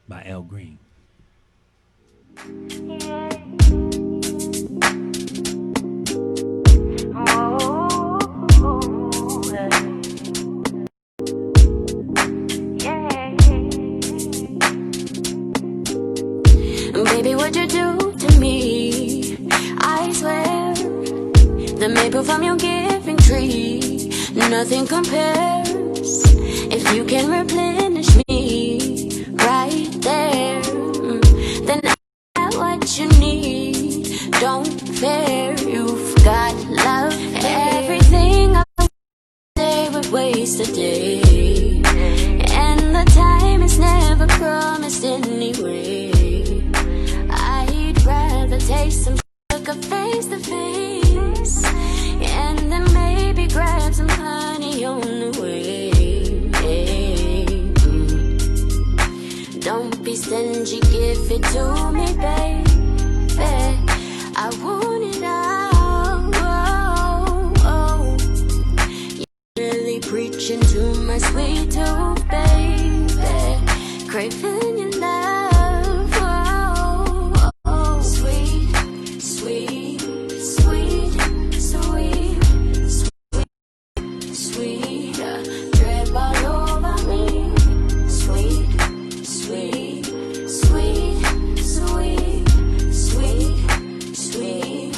by ELLE GREEN. Baby, what you do to me? I swear, the maple from your giving tree, nothing compares. If you can replenish me right there, then I got what you need. Don't fear, you've got love. Everything I say would waste a day, and the time is never promised anyway. I'd rather taste some sugar face to face, and then maybe grab some honey on the way. Don't be stingy, give it to me, baby. I want it all. You're really preaching to my sweet tooth, baby. Craving your love. Sweet, sweet, sweet, sweet, sweet, sweet. Drip all over me. Sweet, sweet, sweet, sweet, sweet, sweet.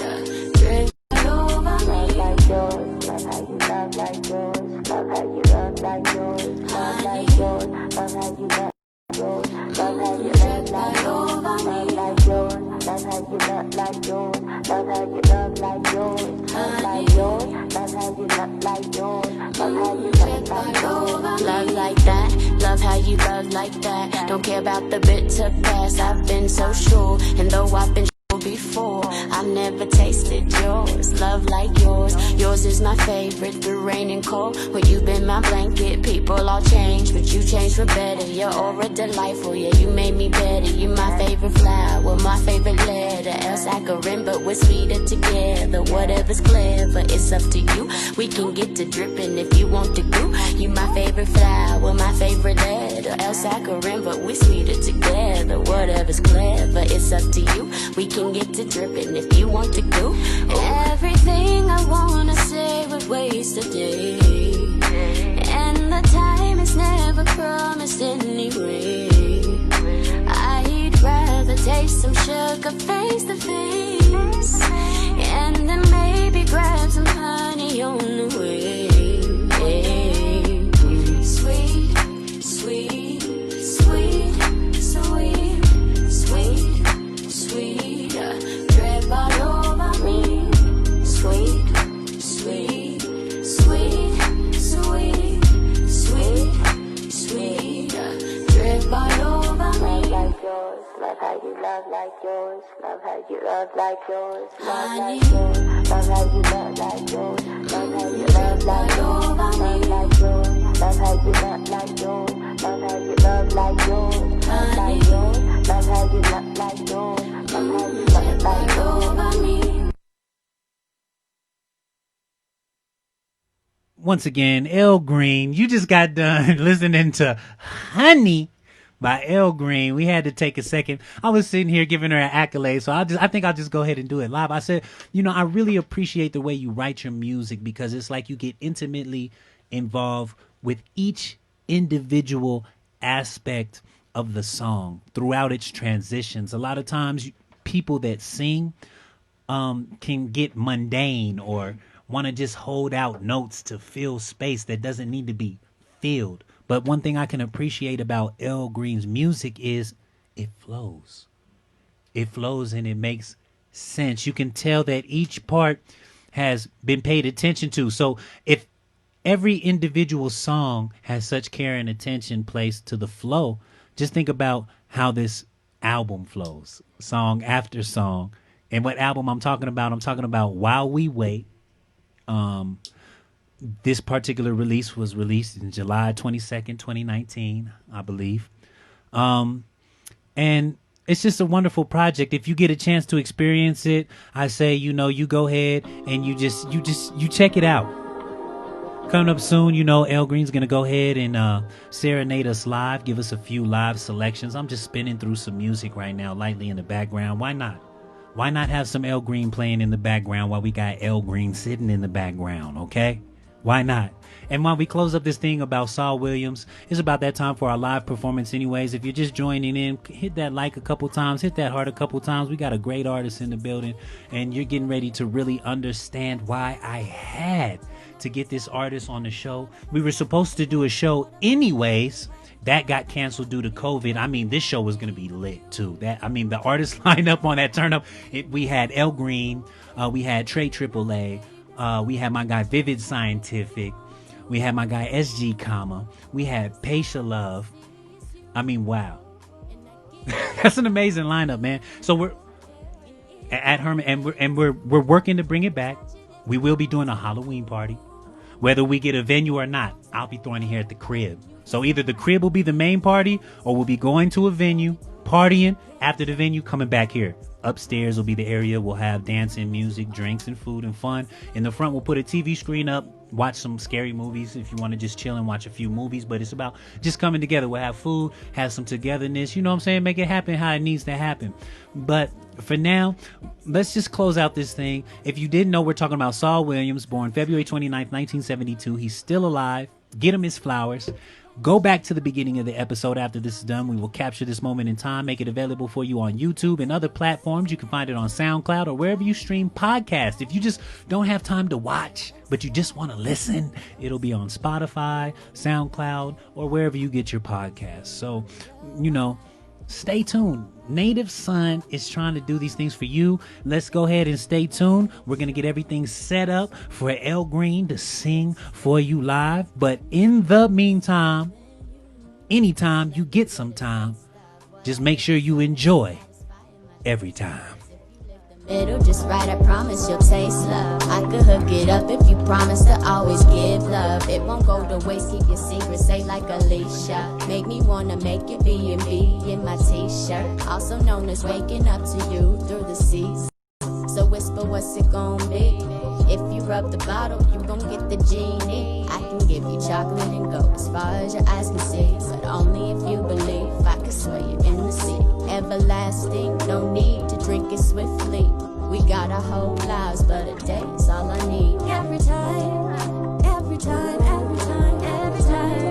Drip all over me. Like yours, love how you love like yours. Love how you love like yours. Love like yours. Love how you love yours. Love how you love like yours. Love like yours. Love how you love like yours. Love how you love like yours. Love like yours. Love how you love like yours. Love how you love like yours. Love like that. Love how you love like that. Don't care about the bitter past. I've been so sure, and though I've been before, I've never tasted yours. Love like yours. Yours is my favorite through rain and cold. When you've been my blanket, people all change, but you change for better. You're aura delightful, yeah, you made me better. You my favorite flower, my favorite letter. Else I could rim, but we're sweeter together. Whatever's clever, it's up to you. We can get to dripping if you want to go. You my favorite flower, my favorite letter. Else I could rim, but we're sweeter together. Whatever's clever, it's up to you. We can get to dripping if you want to go. Everything I wanna say would waste a day, and the time is never promised anyway. I'd rather taste some sugar face to face, and then maybe grab some honey on the way. Sweet, sweet, sweet, sweet, sweet, sweet. Drip all over me. Sweet, sweet, sweet, sweet, sweet, sweet. Drip all over me. Love like yours. Love how you love like yours. Love how you love like yours. Love like yours. Love how you love like yours. Love how you love like yours. Love like yours. Love how you love like yours. Love how you love like yours. Love like yours. Love how you love like yours. Love how you love like yours. Once again, Elle Green. You just got done listening to Honey by Elle Green. We had to take a second. I was sitting here giving her an accolade, so I think I'll just go ahead and do it live. I said, I really appreciate the way you write your music, because it's like you get intimately involved with each individual aspect of the song throughout its transitions. A lot of times people that sing can get mundane or want to just hold out notes to fill space that doesn't need to be filled. But one thing I can appreciate about Elle Green's music is it flows. It flows and it makes sense. You can tell that each part has been paid attention to. So if every individual song has such care and attention placed to the flow, just think about how this album flows, song after song. And what album I'm talking about While We Wait. This particular release was released in July 22nd, 2019, I believe. And it's just a wonderful project. If you get a chance to experience it, I say, you go ahead and you check it out. Coming up soon, Elle Green's going to go ahead and serenade us live, give us a few live selections. I'm just spinning through some music right now, lightly in the background. Why not? Why not have some Elle Green playing in the background while we got Elle Green sitting in the background, okay? Why not? And while we close up this thing about Saul Williams, it's about that time for our live performance anyways. If you're just joining in, hit that like a couple times, hit that heart a couple times. We got a great artist in the building, and you're getting ready to really understand why I had to get this artist on the show. We were supposed to do a show anyways. That got canceled due to COVID. I mean, this show was going to be lit too. The artists lined up on that turn up. We had ELLE GREEN. We had Trey AAA. We had my guy Vivid Scientific. We had my guy SG Comma. We had Paisha Love. I mean, wow. That's an amazing lineup, man. So we're at Herman, and we're working to bring it back. We will be doing a Halloween party. Whether we get a venue or not, I'll be throwing it here at the crib. So either the crib will be the main party, or we'll be going to a venue, partying, after the venue, coming back here. Upstairs will be the area. We'll have dancing, music, drinks, and food and fun. In the front, we'll put a TV screen up, watch some scary movies if you want to just chill and watch a few movies. But it's about just coming together. We'll have food, have some togetherness. You know what I'm saying? Make it happen how it needs to happen. But for now, let's just close out this thing. If you didn't know, we're talking about SAUL Williams, born February 29th, 1972. He's still alive. Get him his flowers. Go back to the beginning of the episode after this is done. We will capture this moment in time, make it available for you on YouTube and other platforms. You can find it on SoundCloud or wherever you stream podcasts. If you just don't have time to watch, but you just want to listen, it'll be on Spotify, SoundCloud, or wherever you get your podcasts. So, stay tuned. Native Son is trying to do these things for you. Let's go ahead and stay tuned. We're going to get everything set up for ELLE GREEN to sing for you live. But in the meantime, anytime you get some time, just make sure you enjoy every time. It'll just right, I promise you'll taste love. I could hook it up if you promise to always give love. It won't go to waste, keep your secret safe like Alicia. Make me wanna make it B&B in my t-shirt. Also known as waking up to you through the seas. So whisper, what's it gon' be? If you rub the bottle, you gon' get the genie. I can give you chocolate and go as far as your eyes can see, but only if you believe I can sway you in the sea. Everlasting, no need to drink it swiftly. We got our whole lives, but a day is all I need. Every time, every time, every time, every time,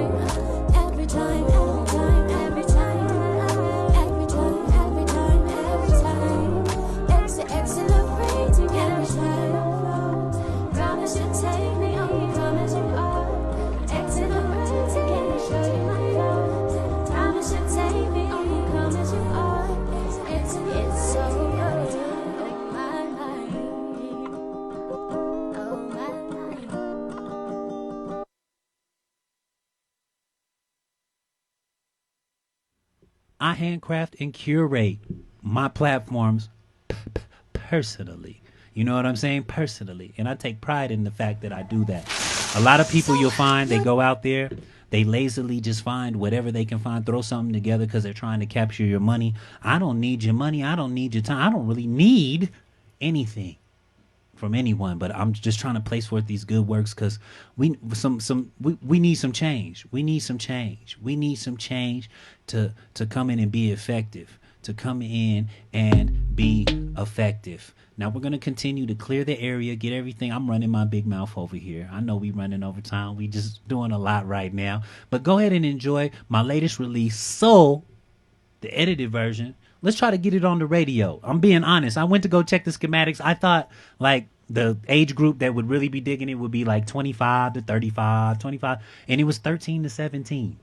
every time, every time, every time, every time, every time, every time. Accelerating every time. Promise you'll take me home, promise you are. Accelerating every time. Promise you'll take me home, promise you are. It's so good. Oh my life. Oh my life. I handcraft and curate my platforms personally. You know what I'm saying? Personally. And I take pride in the fact that I do that. A lot of people you'll find, they go out there, they lazily just find whatever they can find, throw something together because they're trying to capture your money. I don't need your money. I don't need your time. I don't really need anything from anyone, but I'm just trying to place forth these good works because we need some change. We need some change. We need some change to come in and be effective. To come in and be effective. Now we're going to continue to clear the area, get everything. I'm running my big mouth over here. I know we running over time. We just doing a lot right now. But go ahead and enjoy my latest release, Soul, the edited version. Let's try to get it on the radio. I'm being honest. I went to go check the schematics. I thought like the age group that would really be digging it would be like 25 to 35, 25. And it was 13 to 17.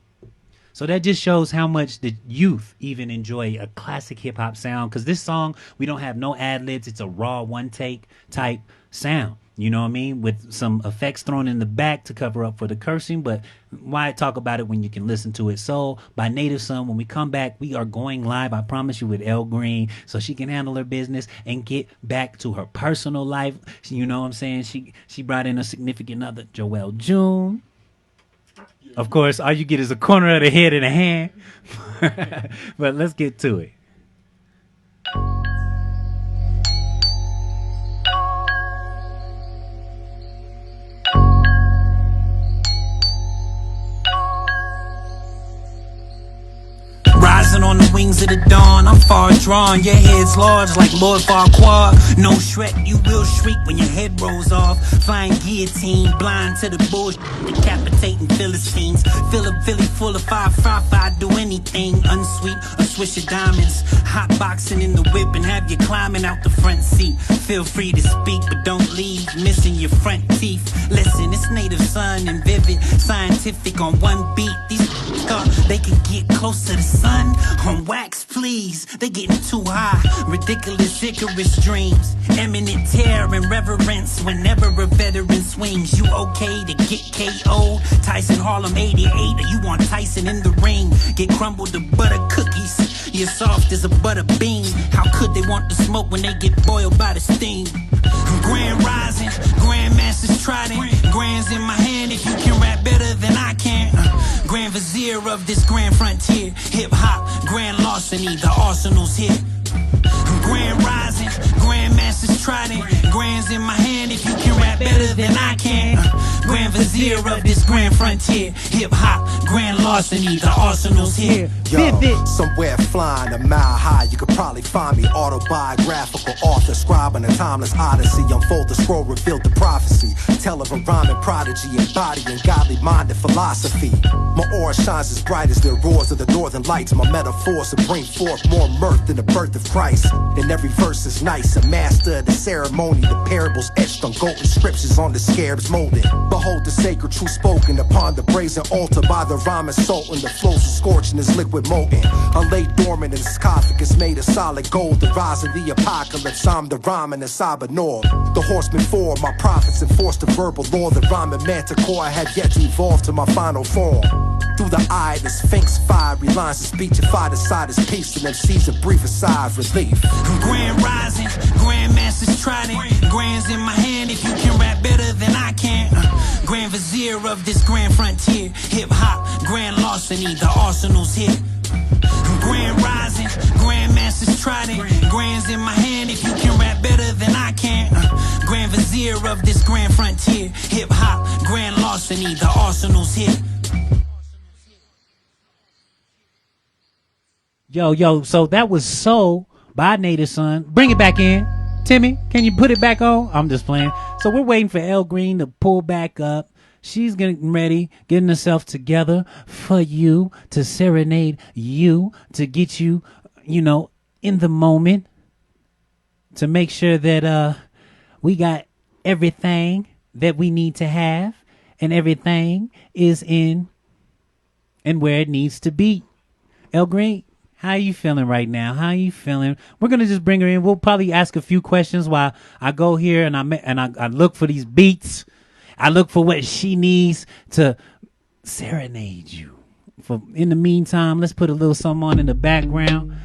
So that just shows how much the youth even enjoy a classic hip hop sound. Because this song, we don't have no ad libs. It's a raw one take type sound. You know what I mean? With some effects thrown in the back to cover up for the cursing. But why talk about it when you can listen to it? Soul by Native Son. When we come back, we are going live, I promise you, with ELLE GREEN. So she can handle her business and get back to her personal life. You know what I'm saying? She brought in a significant other, Joelle June. Of course, all you get is a corner of the head and a hand. But let's get to it. Rising on the wings wings of the dawn. I'm far drawn, your head's large like Lord Farquaad. No Shrek, you will shriek when your head rolls off. Flying guillotine, blind to the bullshit, decapitating Philistines. Fill a Philly full of five, I'd do anything. Unsweet, a swish of diamonds. Hot boxing in the whip and have you climbing out the front seat. Feel free to speak, but don't leave missing your front teeth. Listen, it's native son and vivid, scientific on one beat. These thought they could get close to the sun on wax, please. They getting too high, ridiculous Icarus dreams. Eminent terror and reverence whenever a veteran swings. You okay to get KO'd? Tyson Harlem 88, or you want Tyson in the ring? Get crumbled to butter cookies, you're soft as a butter bean. How could they want to smoke when they get boiled by the steam? Grand rising, grandmasters trident, grands in my hand. If you can rap better than I can, grand vizier of this grand frontier. Hip hop, grand larceny, the arsenal's here. Grand rising, grandmasters trident, grands in my hand. If you can rap better than I can, grand vizier of this grand frontier. Hip hop, grand larceny, the arsenal's here. Yo, somewhere flying a mile high, you could probably find me. Autobiographical author, scribing a timeless odyssey. Unfold the scroll, revealed the prophecy. Tell of a rhyming prodigy, embodying godly-minded philosophy. My aura shines as bright as the roars of the northern lights. My metaphors will bring forth more mirth than the birth of Christ. And every verse is nice, a master of the ceremony. The parables etched on golden scriptures on the scarabs molded. Behold the sacred truth spoken upon the brazen altar by the rhyming sultan. The flows are scorching as liquid molten. I lay dormant in the sarcophagus made of solid gold. The rise of the apocalypse, I'm the rhyming and Sabanor. The horsemen for my prophets enforce the verbal law. The rhyming manticore I have yet to evolve to my final form. Through the eye, the sphinx fiery lines of speechify the side is peace, and then sees a brief sigh of relief. Grand rising, grandmasters trident, grands in my hand. If you can rap better than I can, grand vizier of this grand frontier. Hip hop, grand larceny, the arsenal's here. Grand rising, grandmasters trident, grands in my hand. If you can rap better than I can, grand vizier of this grand frontier. Hip hop, grand larceny, the arsenal's here. Yo, so that was Soul by Native Son. Bring it back in. Timmy, can you put it back on? I'm just playing. So we're waiting for Elle Green to pull back up. She's getting ready, getting herself together for you, to serenade you, to get you, in the moment, to make sure that we got everything that we need to have, and everything is in and where it needs to be. Elle Green, how are you feeling right now? How are you feeling? We're going to just bring her in. We'll probably ask a few questions while I go here and I look for these beats. I look for what she needs to serenade you. In the meantime, let's put a little something on in the background.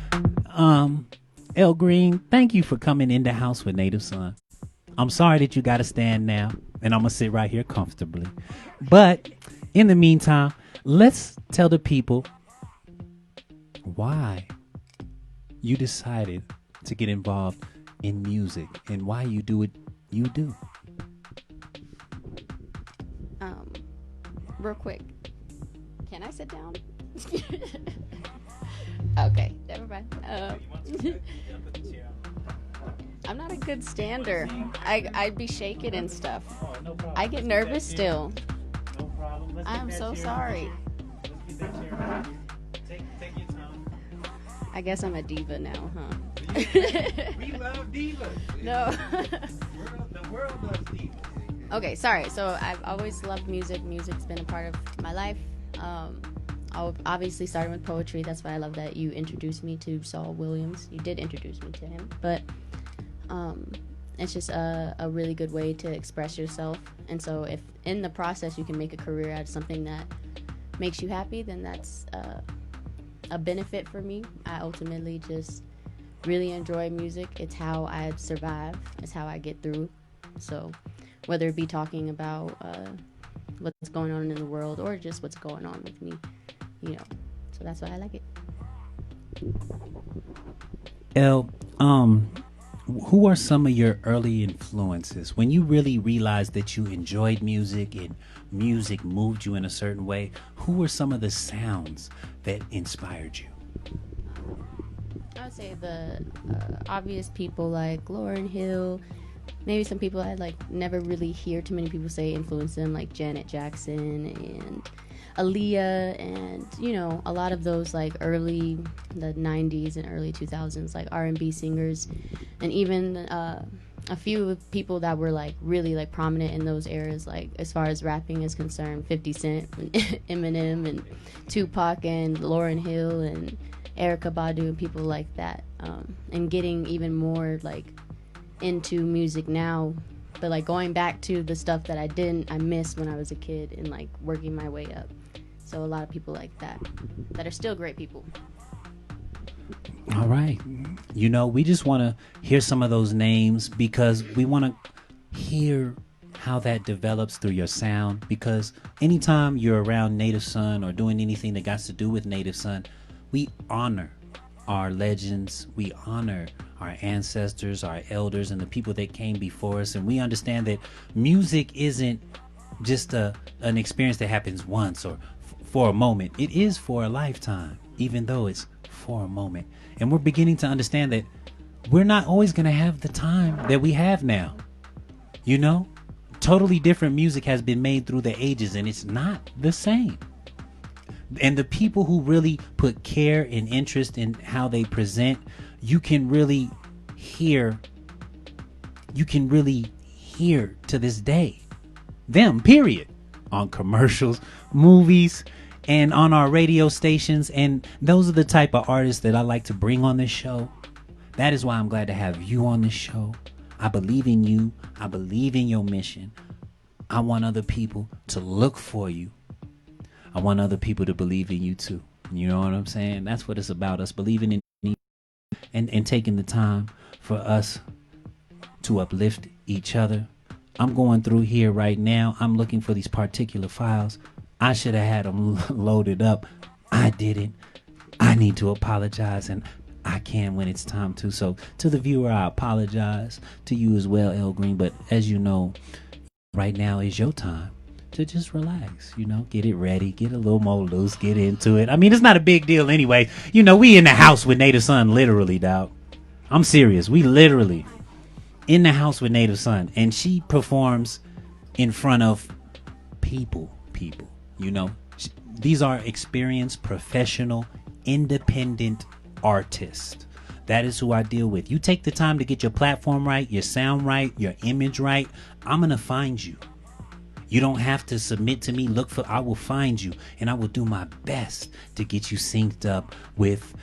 Elle Green, thank you for coming in the house with Native Son. I'm sorry that you got to stand now, and I'm going to sit right here comfortably. But in the meantime, let's tell the people why you decided to get involved in music and why you do what you do. Real quick, can I sit down? Okay, never mind. I'm not a good stander. I'd be shaking and stuff. I get nervous still. I'm so sorry. Take your time. I guess I'm a diva now, huh? We love divas. No. The world loves divas. Okay, sorry. So I've always loved music. Music's been a part of my life. I obviously started with poetry. That's why I love that you introduced me to SAUL Williams. You did introduce me to him. But it's just a really good way to express yourself. And so if in the process you can make a career out of something that makes you happy, then that's a benefit for me. I ultimately just really enjoy music. It's how I survive. It's how I get through. So whether it be talking about what's going on in the world or just what's going on with me, so that's why I like it. Elle, who are some of your early influences when you really realized that you enjoyed music and music moved you in a certain way? Who were some of the sounds that inspired you? I would say the obvious people like Lauryn Hill. Maybe some people I like never really hear too many people say influenced them, like Janet Jackson and Aaliyah, and you know, a lot of those like early the 90s and early 2000s like R&B singers, and even a few people that were like really like prominent in those eras, like as far as rapping is concerned, 50 Cent and Eminem and Tupac and Lauryn Hill and Erykah Badu and people like that, and getting even more like into music now, but like going back to the stuff that I missed when I was a kid and like working my way up. So a lot of people like that are still great people. All right. You know, we just want to hear some of those names because we want to hear how that develops through your sound, because anytime you're around Native Son or doing anything that got to do with Native Son, we honor our legends, we honor our ancestors, our elders, and the people that came before us. And we understand that music isn't just an experience that happens once or for a moment. It is for a lifetime, even though it's for a moment. And we're beginning to understand that we're not always going to have the time that we have now. You know, totally different music has been made through the ages, and it's not the same. And the people who really put care and interest in how they present, you can really hear to this day them, period, on commercials, movies, and on our radio stations. And those are the type of artists that I like to bring on this show. That is why I'm glad to have you on this show. I believe in you. I believe in your mission. I want other people to look for you. I want other people to believe in you too. You know what I'm saying? That's what it's about, us believing in each other and taking the time for us to uplift each other. I'm going through here right now. I'm looking for these particular files. I should have had them loaded up. I didn't. I need to apologize, and I can when it's time to. So to the viewer, I apologize. To you as well, Elle Green. But as you know, right now is your time to just relax, you know, get it ready, get a little more loose, get into it. I mean, it's not a big deal anyway. You know, we in the house with Native Son, literally, dog. I'm serious. We literally in the house with Native Son, and she performs in front of people, you know. These are experienced, professional, independent artists. That is who I deal with. You take the time to get your platform right, your sound right, your image right, I'm going to find you. You don't have to submit to me. I will find you, and I will do my best to get you synced up with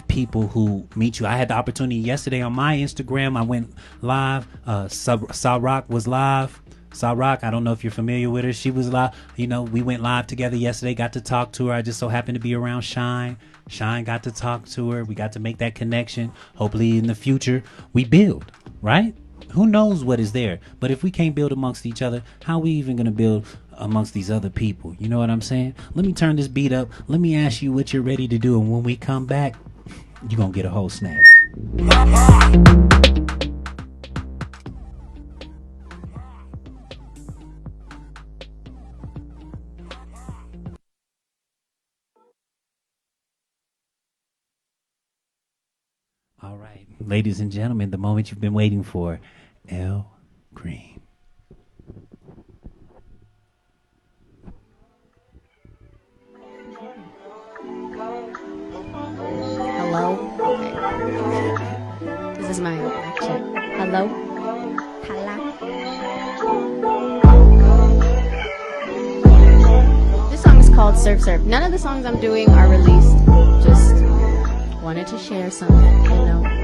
people who meet you. I had the opportunity yesterday on my Instagram. I went live. Saul Rock was live. Saul Rock, I don't know if you're familiar with her. She was live. You know, we went live together yesterday. Got to talk to her. I just so happened to be around Shine. Shine got to talk to her. We got to make that connection. Hopefully in the future we build, right? Who knows what is there? But if we can't build amongst each other, how are we even going to build amongst these other people? You know what I'm saying? Let me turn this beat up. Let me ask you what you're ready to do. And when we come back, you're going to get a whole snap. All right, ladies and gentlemen, the moment you've been waiting for. Elle Green. Hello? Okay. This is my mic check. Hello? Hello? This song is called Surf Surf. None of the songs I'm doing are released. Just wanted to share something, you know.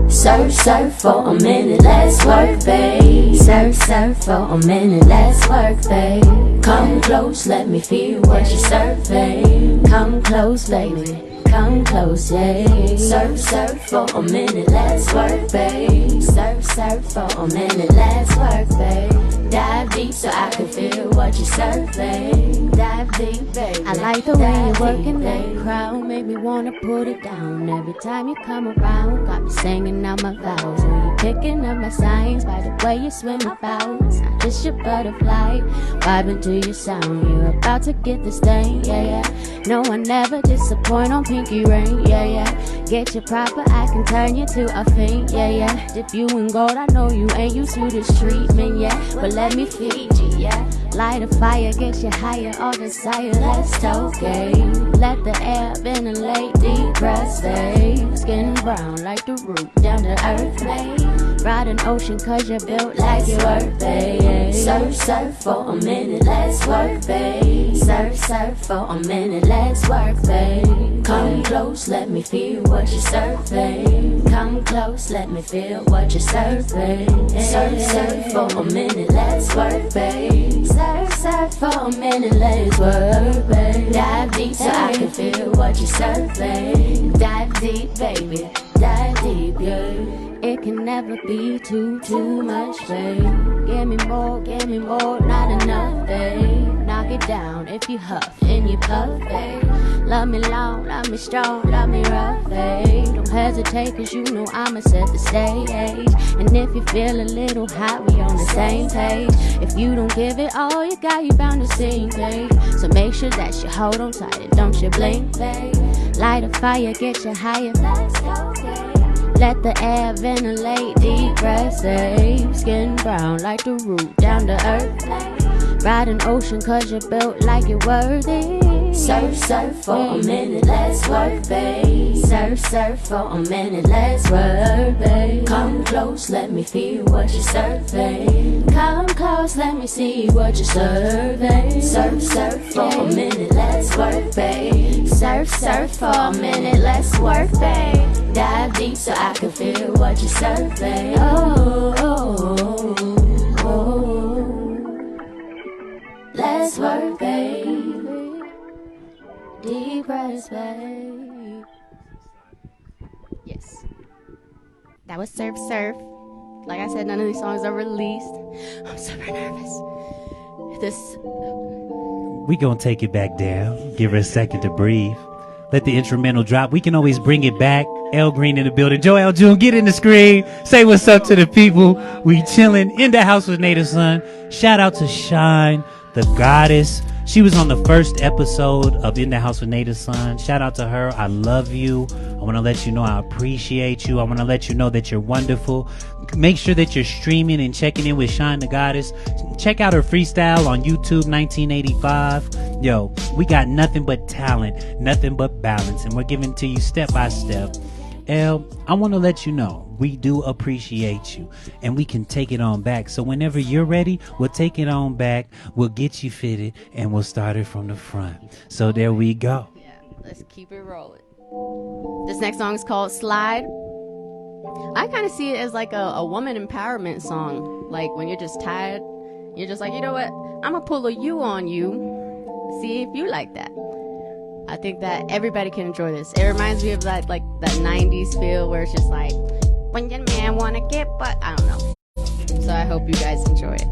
Surf, surf for a minute, let's work, babe. Surf, surf for a minute, let's work, babe. Come close, let me feel what you're surfing. Come close, baby, come close, yeah. Surf, surf for a minute, let's work, babe. Surf, surf for a minute, let's work, babe. Dive deep so I can feel what you're surfing. Dive deep, baby. I like the way you're working that crowd, make me wanna put it down. Every time you come around, got me singing out my vows. When you picking up my signs by the way you swim about. It's not just your butterfly, vibing to your sound. You're about to get this thing, yeah, yeah. No, I never disappoint on pinky ring, yeah, yeah. Get you proper, I can turn you to a fiend, yeah, yeah. Dip you in gold, I know you ain't used to this treatment, yeah. But let me feed you, yeah. Light a fire, get you higher, all desire, let's talk, let the air ventilate, deep breath, stay. Skin brown like the root, down to earth, babe. Ride an ocean cause you're built like you work, babe. Surf, surf for a minute, let's work, babe. Surf, surf for a minute, let's work, babe. Come close, let me feel what you're surfing. Come close, let me feel what you're surfing. Surf, surf for a minute, let's work, babe. Surf, surf for a minute, let's work, babe. Dive deep so I can feel what you're surfing. Dive deep, baby, dive deep, yeah. It can never be too much, babe. Give me more, not enough, babe. Knock it down if you huff and you puff, babe. Love me long, love me strong, love me rough, babe. Don't hesitate cause you know I'ma set the stage. And if you feel a little hot, we on the same page. If you don't give it all you got, you bound to sink, babe. So make sure that you hold on tight and don't you blink, babe. Light a fire, get you higher, let's go, babe. Let the air ventilate, deep breath, safe. Skin brown like the root, down to earth. Ride an ocean cause you're built like you're worthy. Surf, surf for a minute, let's work, babe. Surf, surf for a minute, let's work, babe. Come close, let me feel what you're surfing. Come close, let me see what you're surfing. Surf, surf for a minute, let's work, babe. Surf, surf for a minute, let's work, babe. Dive deep so I can feel what you're surfing. Oh, oh, oh, oh. Let's work, babe. Deep breaths, babe. Yes. That was Surf Surf. Like I said, none of these songs are released. I'm super nervous. We gonna take it back down. Give her a second to breathe. Let the instrumental drop. We can always bring it back. Elle Green in the building. Joel June, get in the screen. Say what's up to the people. We chilling in the house with Native Son. Shout out to Shine, the goddess. She was on the first episode of In the House with Native Son. Shout out to her. I love you. I want to let you know I appreciate you. I want to let you know that you're wonderful. Make sure that you're streaming and checking in with Shine the Goddess. Check out her freestyle on YouTube 1985. Yo, we got nothing but talent, nothing but balance, and we're giving it to you step by step. Elle, I want to let you know we do appreciate you and we can take it on back. So whenever you're ready, we'll take it on back. We'll get you fitted and we'll start it from the front. So there we go. Yeah, let's keep it rolling. This next song is called Slide. I kind of see it as like a woman empowerment song. Like when you're just tired, you're just like, you know what? I'm going to pull a you on you. See if you like that. I think that everybody can enjoy this. It reminds me of that 90s feel where it's just like, when your man wanna get, but I don't know. So I hope you guys enjoy it.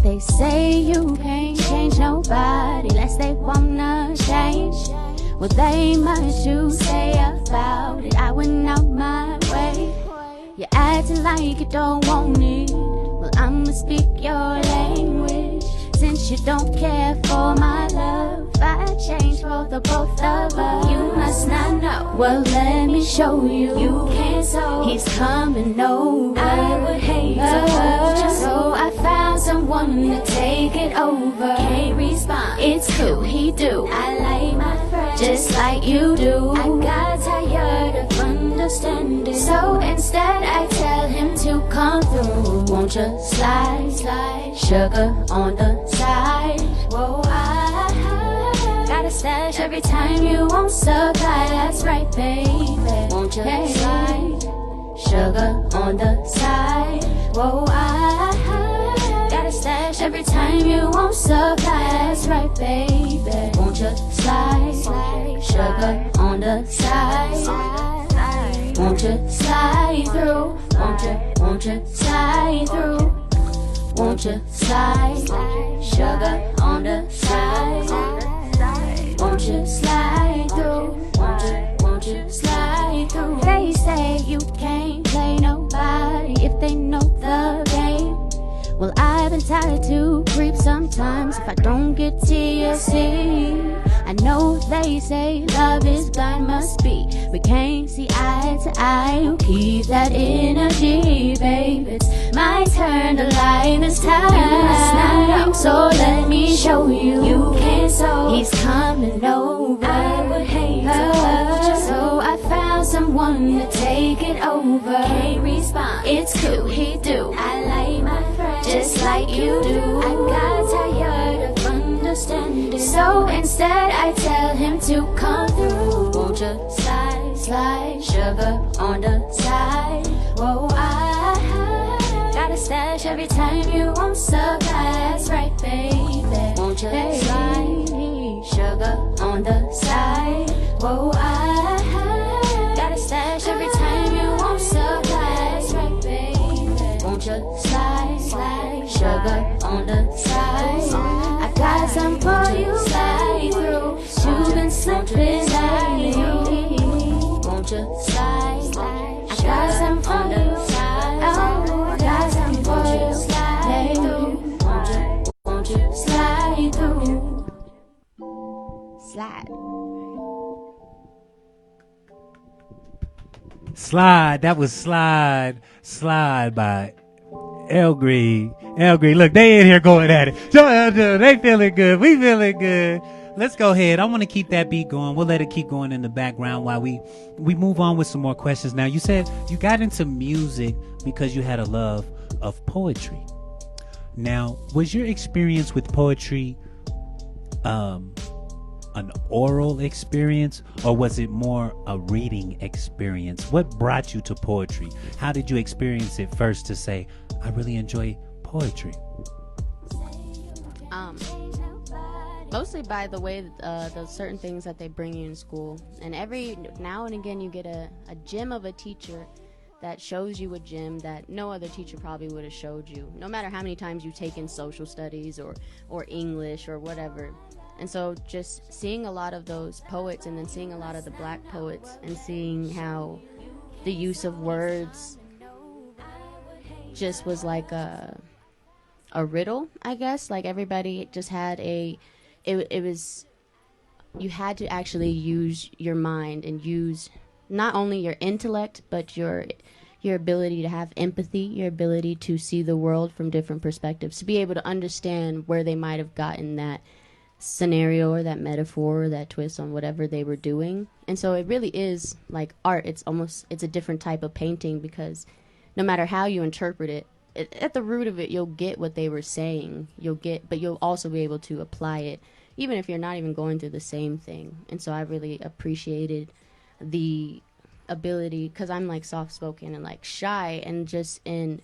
They say you can't change nobody unless they wanna change. Well, they must you say about it. I went out my way. You're acting like you don't want it. Well, I'ma speak your language. Since you don't care for my love, I changed for the both of us. You must not know. Well, let me show you. You can't so. He's coming over. I would hate to hold you. So I found someone to take it over. Can't respond. It's cool, he do. I like my friend just like you do. I got tired of understanding. So instead I tell him to come through. Won't you slide, slide, sugar on the side. Whoa, I got a stash every time you won't supply. That's right, baby. Won't you slide, sugar on the side. Whoa, I got a stash every time you won't surprise, right, baby? Won't you slide, slide, sugar on the side? Won't you slide through? Won't you slide through? Won't you slide, sugar on the side? Won't you slide through? Won't you slide through? They say you can't play nobody if they know the game. Well, I've been tired to creep sometimes if I don't get TLC. I know they say love is blind, must be. We can't see eye to eye. You keep that energy, babe. It's my turn to lie this time. You must not know, so let me show you. You can't, so he's coming over. I would hate to, so I found someone to take it over. Can't respond, it's cool, he do. I like my friend just like you do. I got tired of understanding, so instead I tell him to come through. Won't you slide, slide, sugar on the side? Whoa, I got a stash every time you won't surprise, right, baby? Won't you slide, sugar on the side? Whoa, I got a stash every time you won't surprise, right, baby? Won't you slide, slide, sugar on the side? I got some for you, slide through. You've been slipping lately. Won't you slide, slide? I got some for you, slide. Oh, I got some for you, slide through. Won't you slide through? Slide. Slide. That was Slide. Slide by ELLE GREEN. ELLE GREEN. Look, they in here going at it. They feeling good. We feeling good. Let's go ahead. I want to keep that beat going. We'll let it keep going in the background while we move on with some more questions. Now, you said you got into music because you had a love of poetry. Now, was your experience with poetry an oral experience, or was it more a reading experience? What brought you to poetry? How did you experience it first to say, I really enjoy poetry? Mostly by the way the certain things that they bring you in school, and every now and again you get a gem of a teacher that shows you a gem that no other teacher probably would have showed you, no matter how many times you take in social studies or English or whatever. And so just seeing a lot of those poets, and then seeing a lot of the black poets, and seeing how the use of words just was like a riddle, I guess. Like everybody just had it was, you had to actually use your mind and use not only your intellect, but your ability to have empathy, your ability to see the world from different perspectives, to be able to understand where they might have gotten that scenario or that metaphor or that twist on whatever they were doing. And so it really is like art. It's a different type of painting, because no matter how you interpret it, at the root of it, you'll get what they were saying. But you'll also be able to apply it, even if you're not even going through the same thing. And so I really appreciated the ability, because I'm like soft-spoken and like shy, and just in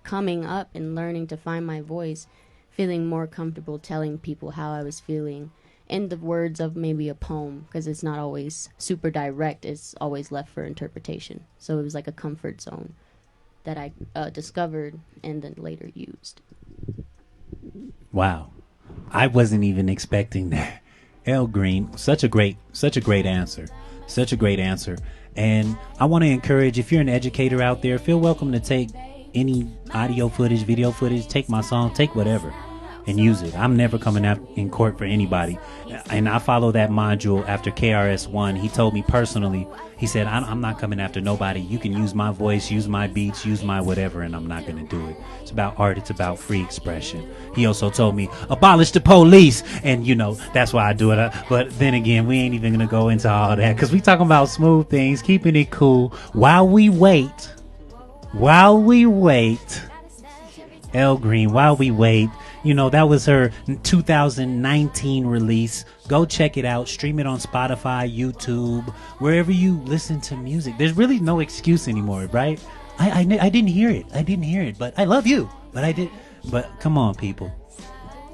coming up and learning to find my voice, feeling more comfortable telling people how I was feeling in the words of maybe a poem, because it's not always super direct. It's always left for interpretation. So it was like a comfort zone that I discovered and then later used. Wow. I wasn't even expecting that. ELLE GREEN, such a great answer. Such a great answer. And I want to encourage, if you're an educator out there, feel welcome to take any audio footage, video footage, take my song, take whatever, and use it. I'm never coming out in court for anybody. And I follow that module after KRS-One. He told me personally, he said, I'm not coming after nobody. You can use my voice, use my beats, use my whatever, and I'm not going to do it. It's about art. It's about free expression. He also told me, abolish the police. And, that's why I do it. But then again, we ain't even going to go into all that, because we talking about smooth things, keeping it cool. While we wait, ELLE GREEN, while we wait, that was her 2019 release. Go check it out. Stream it on Spotify, YouTube, wherever you listen to music. There's really no excuse anymore, right? I didn't hear it. But I love you. But come on, people.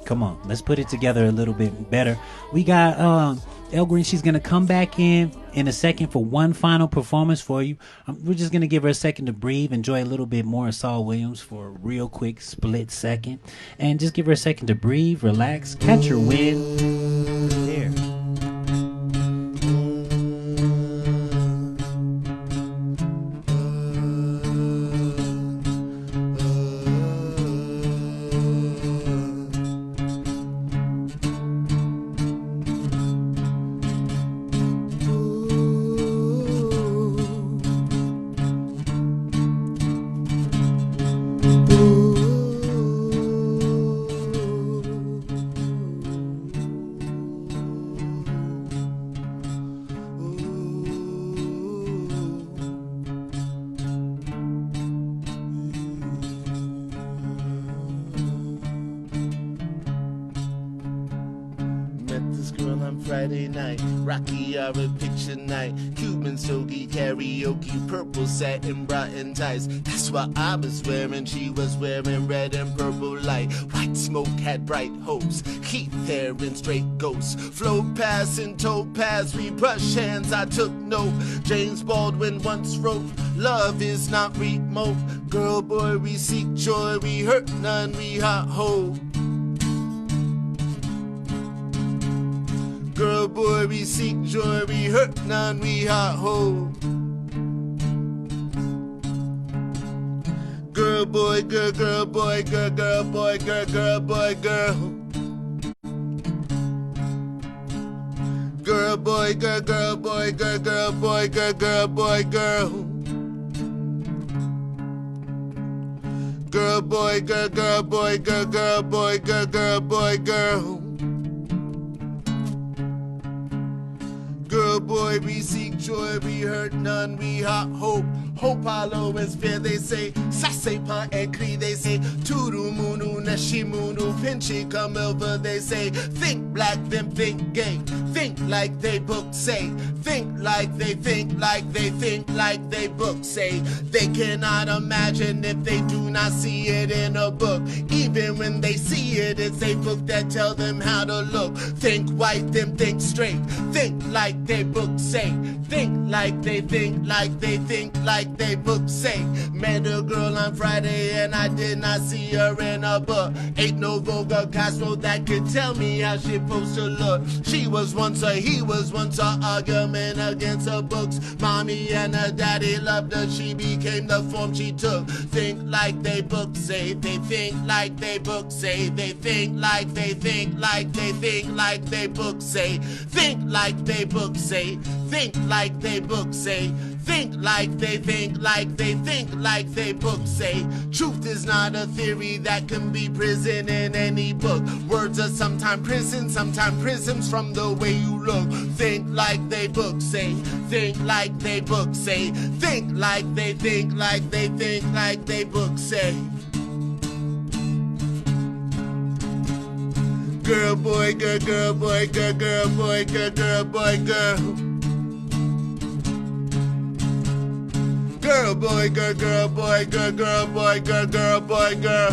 Come on, let's put it together a little bit better. We got Elle Green. She's gonna come back in a second for one final performance for you. We're just gonna give her a second to breathe, enjoy a little bit more of Saul Williams for a real quick split second, and just give her a second to breathe, relax, catch her wind. There. Friday night, Rocky Horror Picture Night, Cuban stogie karaoke, purple satin bra and tights. That's what I was wearing. She was wearing red and purple light. White smoke had bright hopes. Keith hair and straight ghosts. Flowed past and told past. We brushed hands. I took note. James Baldwin once wrote, "Love is not remote. Girl, boy, we seek joy. We hurt none. We hot hope." Girl, boy, we seek joy, we hurt none, we hot hope. Girl, boy, girl, girl, boy, girl, girl, boy, girl, girl, boy, girl. Girl, boy, girl, girl, boy, girl, girl, boy, girl, girl, boy, girl. Girl, boy, girl, girl, boy, girl, girl, boy, girl, girl, boy, girl. Girl, boy, we seek joy, we hurt none, we hot hope. Hope hollow is fair, they say. Sase pa ekri, they say. Turu munu neshi munu pinchi come over, they say. Think black, them think gay. Think like they book say. Think like they think like they think like they book say. They cannot imagine if they do not see it in a book. Even when they see it, it's a book that tell them how to look. Think white, them think straight. Think like they book say. Think like they think like they think like they book say. Met a girl on Friday and I did not see her in a book. Ain't no vulgar Castro that could tell me how she supposed to look. She was once a, he was once a argument against her books. Mommy and her daddy loved her, she became the form she took. Think like they book say, they think like they book say. They think like they think like they think like they book say. Think like they book say, think like they book say. Think like they think like they think like they book say. Truth is not a theory that can be prison in any book. Words are sometimes prison, sometimes prisms from the way you look. Think like they book say. Think like they book say. Think like they think like they think like they book say. Girl, boy, girl, girl, boy, girl, girl, boy, girl, girl, boy, girl. Girl, boy, girl, girl, boy, girl, girl, boy, girl, girl, boy, girl.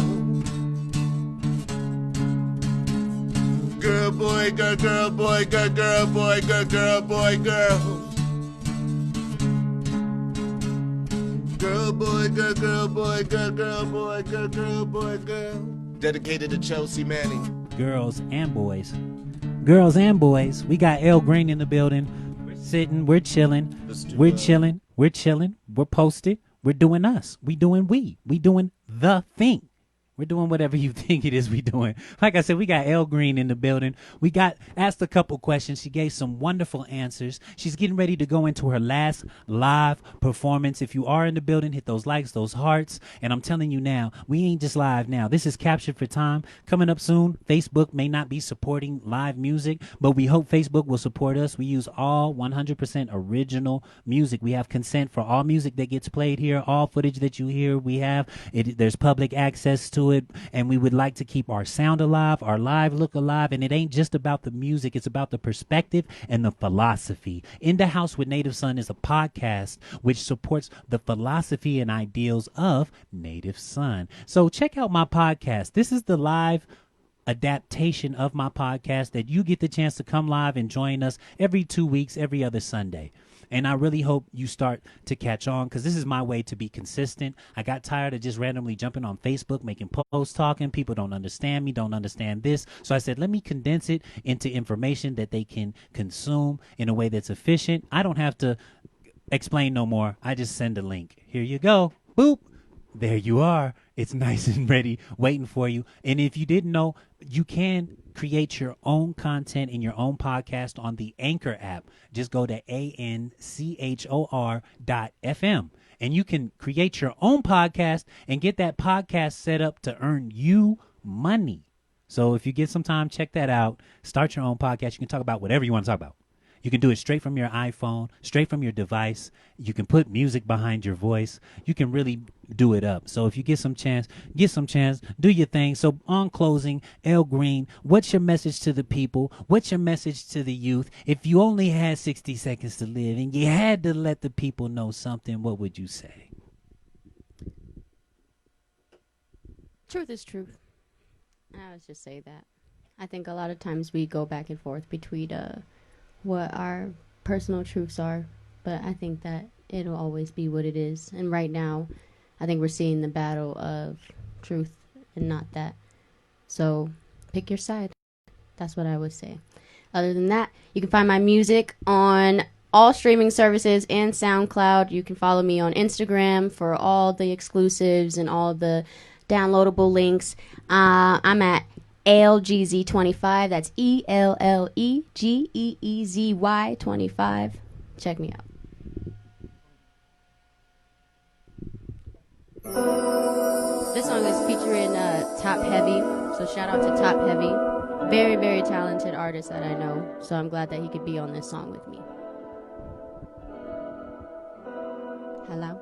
Girl, boy, girl, girl, boy, girl, girl, boy, girl, girl, boy, girl. Girl, boy, girl, girl, boy, girl, girl, boy, girl, girl, boy, girl. Dedicated to Chelsea Manning. Girls and boys. Girls and boys. We got Elle Green in the building. We're sitting, we're chilling. We're chilling. We're chilling. We're posted. We're doing us. We doing the thing. We're doing whatever you think it is we doing. Like I said, we got Elle Green in the building. We got asked a couple questions. She gave some wonderful answers. She's getting ready to go into her last live performance. If you are in the building, hit those likes, those hearts. And I'm telling you now, we ain't just live now. This is Captured for Time. Coming up soon. Facebook may not be supporting live music, but we hope Facebook will support us. We use all 100% original music. We have consent for all music that gets played here. All footage that you hear, we have. There's public access to it, and we would like to keep our sound alive, our live look alive, and it ain't just about the music, it's about the perspective and the philosophy. In the House with Native Son is a podcast which supports the philosophy and ideals of Native Son. So check out my podcast. This is the live adaptation of my podcast that you get the chance to come live and join us every 2 weeks, every other Sunday. And I really hope you start to catch on, because this is my way to be consistent. I got tired of just randomly jumping on Facebook, making posts, talking. People don't understand me, don't understand this. So I said, let me condense it into information that they can consume in a way that's efficient. I don't have to explain no more. I just send a link. Here you go. Boop. There you are. It's nice and ready, waiting for you. And if you didn't know, you can create your own content in your own podcast on the Anchor app. Just go to anchor.fm and you can create your own podcast and get that podcast set up to earn you money. So if you get some time, check that out. Start your own podcast. You can talk about whatever you want to talk about. You can do it straight from your iPhone, straight from your device. You can put music behind your voice. You can really do it up. So if you get some chance, do your thing. So on closing, Elle Green, what's your message to the people? What's your message to the youth? If you only had 60 seconds to live and you had to let the people know something, what would you say? Truth is truth. I would just say that. I think a lot of times we go back and forth between what our personal truths are, but I think that it'll always be what it is. And right now, I think we're seeing the battle of truth and not that. So pick your side. That's what I would say. Other than that, you can find my music on all streaming services and SoundCloud. You can follow me on Instagram for all the exclusives and all the downloadable links. I'm at ELLGZ25. That's ELLEGEEZY 25. Check me out. This song is featuring Top Heavy. So shout out to Top Heavy. Very, very talented artist that I know. So I'm glad that he could be on this song with me. Hello?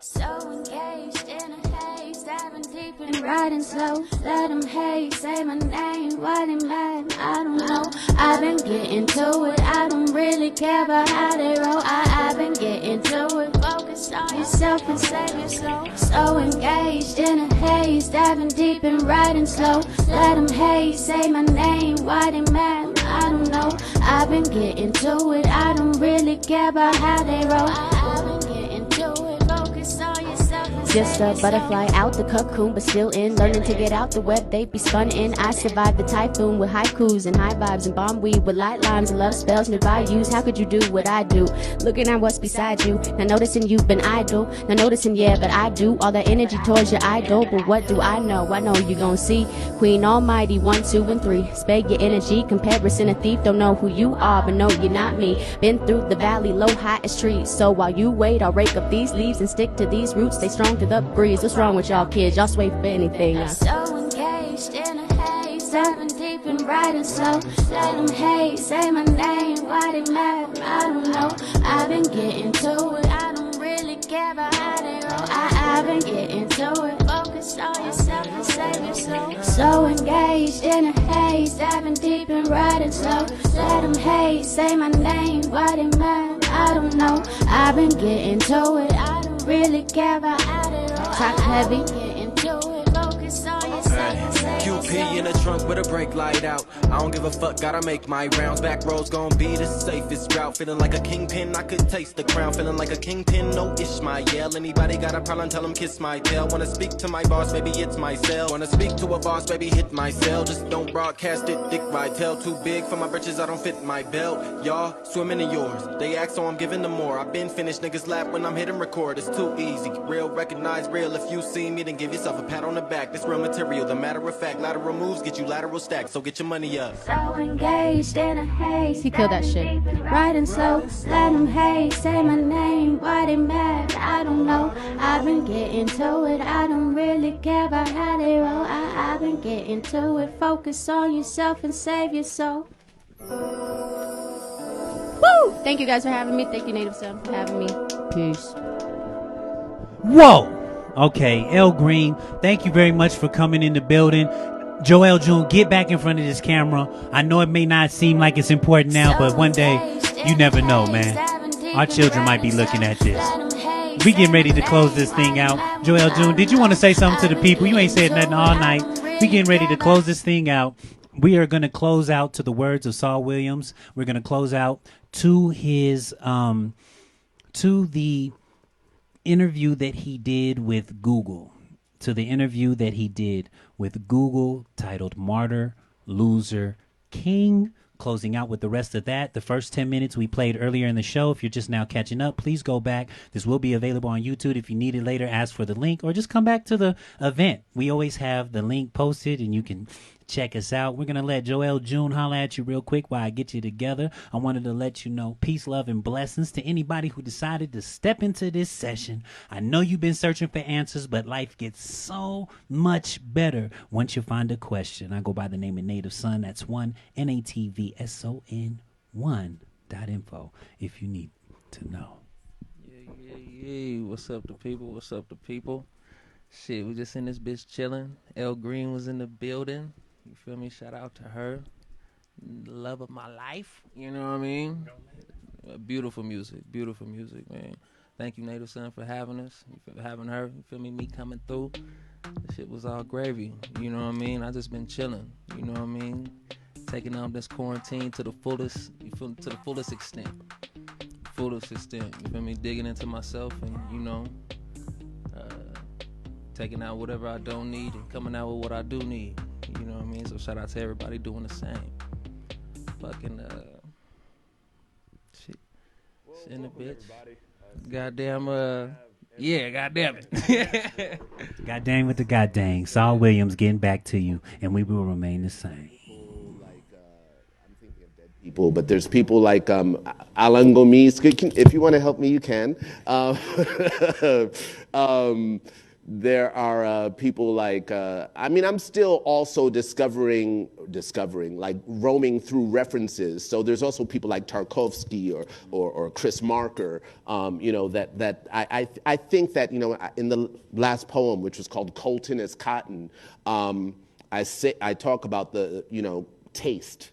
So engaged in a haze, diving deep and riding slow. Let them hate, say my name, why they mad, I don't know. I've been getting to it, I don't really care about how they roll. I've been getting to it, focus on yourself and save your soul. So engaged in a haze, diving deep and riding slow. Let them hate, say my name, why they mad, I don't know. I've been getting to it, I don't really care about how they roll. I've been getting to it, focus on yourself and Just a butterfly out the cocoon, but still in. Learning to get out the web they be spun in. I survived the typhoon with haikus and high vibes and bomb weed with light limes and love spells nearby use. How could you do what I do? Looking at what's beside you. Now noticing you've been idle. Now noticing, yeah, but I do. All that energy towards your idol. But what do I know? I know you gon' see Queen Almighty 1, 2, and 3. Spare your energy. Comparison a thief. Don't know who you are, but no, you're not me. Been through the valley, low, high as trees. So while you wait, I'll rake up these leaves and stick to these roots. Stay strong to the breeze. What's wrong with y'all kids? Y'all sway for anything. So engaged in a haze, diving deep and riding slow. Let them hate, say my name, why they mad, I don't know. I've been getting to it, I don't really care about how they roll. I've been getting to it, focus on yourself and save your soul. So engaged in a haze, diving deep and riding slow. Let them hate, say my name, why they mad, I don't know. I've been getting to it, I don't really care about how they roll. Top heavy, getting to it, focus on yourself and save your QP soul. in a trunk with a brake light out. I don't give a fuck, gotta make my rounds. Back roads gon' be the safest route. Feeling like a kingpin, I could taste the crown. Feeling like a kingpin, no Ishmael. Anybody got a problem, tell them kiss my tail. Wanna speak to my boss, baby, it's my cell. Wanna speak to a boss, baby, hit my cell. Just don't broadcast it, dick right tail. Too big for my britches, I don't fit my belt. Y'all swimming in yours. They ask, so I'm giving them more. I've been finished, niggas lap when I'm hitting record. It's too easy. Real, recognize real. If you see me, then give yourself a pat on the back. This real material, the matter of fact. Lateral moves get you lateral stacks, so get your money up. So engaged in a haze, He killed that shit. riding slow. Let them hate, say my name, why they mad, I don't know. I've been getting to it, I don't really care about how they roll. I've been getting to it, focus on yourself and save your soul. Woo! Thank you guys for having me. Thank you, Native Son, for having me. Peace. Whoa. Okay, Elle Green, thank you very much for coming in the building. Joel June, get back in front of this camera. I know it may not seem like it's important now, but one day, you never know, man. Our children might be looking at this. We getting ready to close this thing out. Joel June, did you want to say something to the people? You ain't said nothing all night. We getting ready to close this thing out. We are going to close out to the words of Saul Williams. We're going to close out to his to the interview that he did with Google. To the interview that he did with Google titled Martyr, Loser, King. Closing out with the rest of that. The first 10 minutes we played earlier in the show. If you're just now catching up, please go back. This will be available on YouTube. If you need it later, ask for the link or just come back to the event. We always have the link posted and you can check us out. We're going to let Joel June holler at you real quick while I get you together. I wanted to let you know peace, love, and blessings to anybody who decided to step into this session. I know you've been searching for answers, but life gets so much better once you find a question. I go by the name of Native Son. That's one, NATVSON 1.info if you need to know. Yeah. What's up, the people? What's up, the people? Shit, we just in this bitch chilling. Elle Green was in the building. You feel me? Shout out to her. The love of my life. You know what I mean? Beautiful music, man. Thank you, Native Son, for having us, for having her. You feel me? Me coming through. The shit was all gravy. You know what I mean? I just been chilling. You know what I mean? Taking on this quarantine to the fullest. You feel me? To the fullest extent. Fullest extent. You feel me? Digging into myself and taking out whatever I don't need and coming out with what I do need. You know what I mean? So shout out to everybody doing the same. Fucking shit. In the bitch. Goddamn goddamn it. Goddamn with the goddamn. Saul Williams getting back to you, and we will remain the same. I'm thinking of dead people, but there's people like Alan Gomes. If you want to help me, you can. There are people like, I'm still also discovering, like roaming through references. So there's also people like Tarkovsky or Chris Marker, that I think that, in the last poem, which was called Colton as Cotton, I talk about the, taste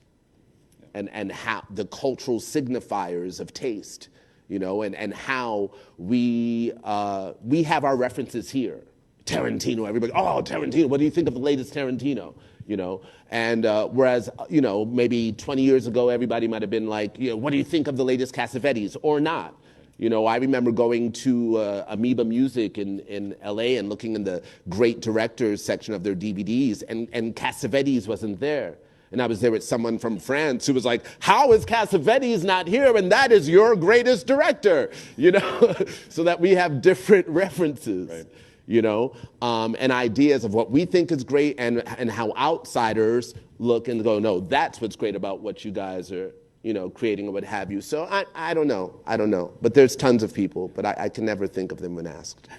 and how the cultural signifiers of taste. And how we have our references here. Tarantino, everybody, Tarantino, what do you think of the latest Tarantino? And whereas, maybe 20 years ago, everybody might have been like, what do you think of the latest Cassavetes or not? I remember going to Amoeba Music in LA and looking in the great directors section of their DVDs, and Cassavetes wasn't there. And I was there with someone from France who was like, how is Cassavetes not here? And that is your greatest director, so that we have different references, right. And ideas of what we think is great and how outsiders look and go, no, that's what's great about what you guys are, creating or what have you. So I don't know. But there's tons of people, but I can never think of them when asked.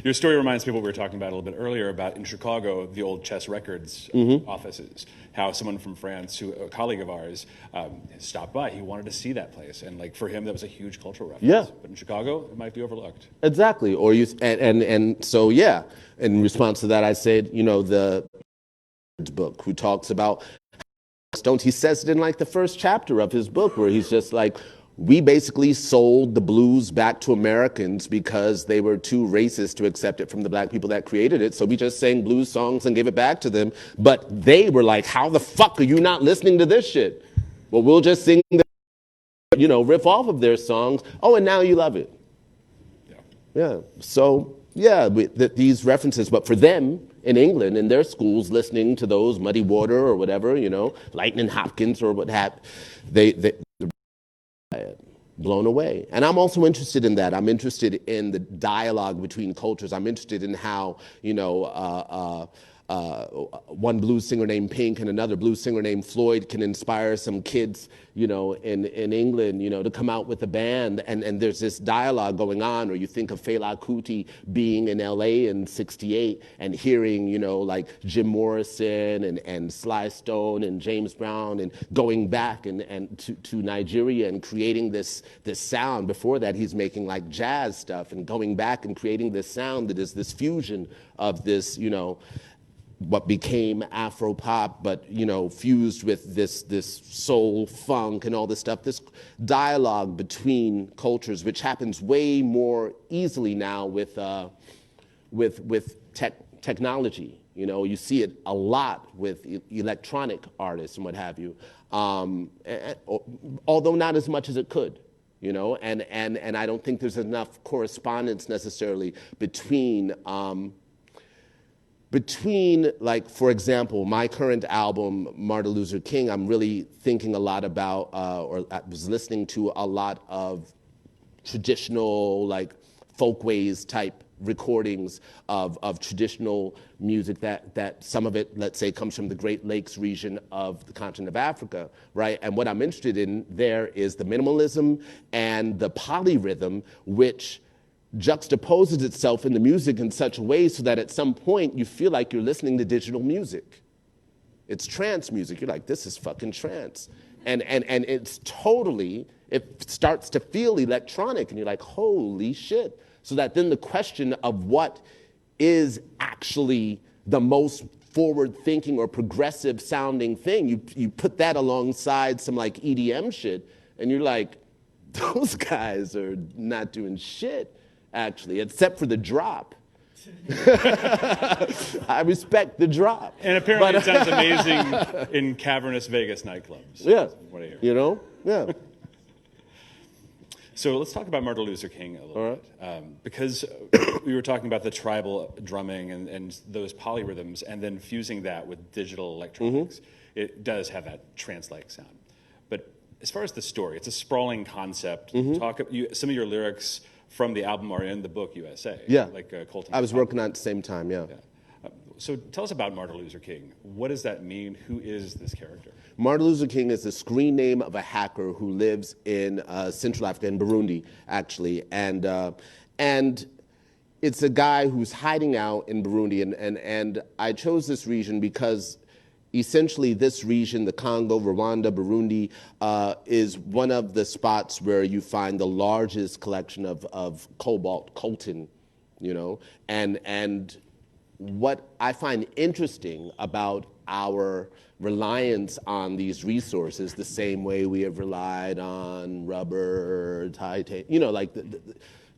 Your story reminds me of what we were talking about a little bit earlier about in Chicago, the old Chess Records offices, how someone from France, a colleague of ours, stopped by. He wanted to see that place. And like for him, that was a huge cultural reference. Yeah. But in Chicago, it might be overlooked. Exactly. Or so in response to that, I said, the book who talks about, he says it in like the first chapter of his book where he's just like, we basically sold the blues back to Americans because they were too racist to accept it from the black people that created it. So we just sang blues songs and gave it back to them. But they were like, how the fuck are you not listening to this shit? Well, we'll just sing, riff off of their songs. Oh, and now you love it. Yeah. So, these references. But for them in England, in their schools, listening to those Muddy Water or whatever, Lightning Hopkins or what have they blown away. And I'm also interested in that. I'm interested in the dialogue between cultures. I'm interested in how, one blues singer named Pink and another blues singer named Floyd can inspire some kids, in England, to come out with a band. And there's this dialogue going on, or you think of Fela Kuti being in LA in '68 and hearing, like Jim Morrison and Sly Stone and James Brown and going back and to Nigeria and creating this sound. Before that, he's making like jazz stuff and going back and creating this sound that is this fusion of this, what became Afro pop, but fused with this soul, funk, and all this stuff. This dialogue between cultures, which happens way more easily now with technology. You see it a lot with electronic artists and what have you. Although not as much as it could. And I don't think there's enough correspondence necessarily between, like, for example, my current album, Martin Luther King, I'm really thinking a lot about, or I was listening to a lot of traditional, like, folkways type recordings of traditional music that some of it, let's say, comes from the Great Lakes region of the continent of Africa, right? And what I'm interested in there is the minimalism and the polyrhythm, which juxtaposes itself in the music in such a way so that at some point you feel like you're listening to digital music. It's trance music. You're like, this is fucking trance. And it's totally, it starts to feel electronic, and you're like, holy shit. So that then the question of what is actually the most forward-thinking or progressive-sounding thing, you put that alongside some like EDM shit, and you're like, those guys are not doing shit, actually, except for the drop. I respect the drop. And apparently it sounds amazing in cavernous Vegas nightclubs. Yeah, What I hear. Yeah. So let's talk about Martin Luther King a little bit. Because we were talking about the tribal drumming and those polyrhythms, and then fusing that with digital electronics, it does have that trance-like sound. But as far as the story, it's a sprawling concept. Some of your lyrics from the album are in the book USA. Yeah. Like Colton. I was working on it at the same time, yeah. So tell us about Martin Luther King. What does that mean? Who is this character? Martin Luther King is the screen name of a hacker who lives in Central Africa, in Burundi, actually. And it's a guy who's hiding out in Burundi. And I chose this region because essentially this region, the Congo, Rwanda, Burundi, is one of the spots where you find the largest collection of cobalt, coltan, and what I find interesting about our reliance on these resources, the same way we have relied on rubber, titanium, like the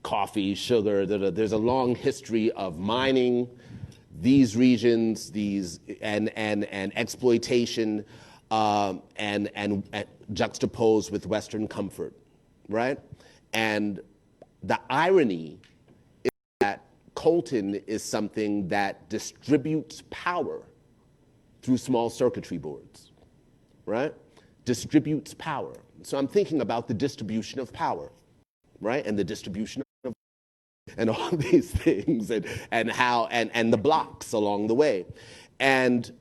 coffee, sugar, there's a long history of mining these regions, and exploitation, and juxtaposed with Western comfort, right? And the irony is that coltan is something that distributes power through small circuitry boards, right? Distributes power. So I'm thinking about the distribution of power, right? And the distribution of and all these things, and how and the blocks along the way. And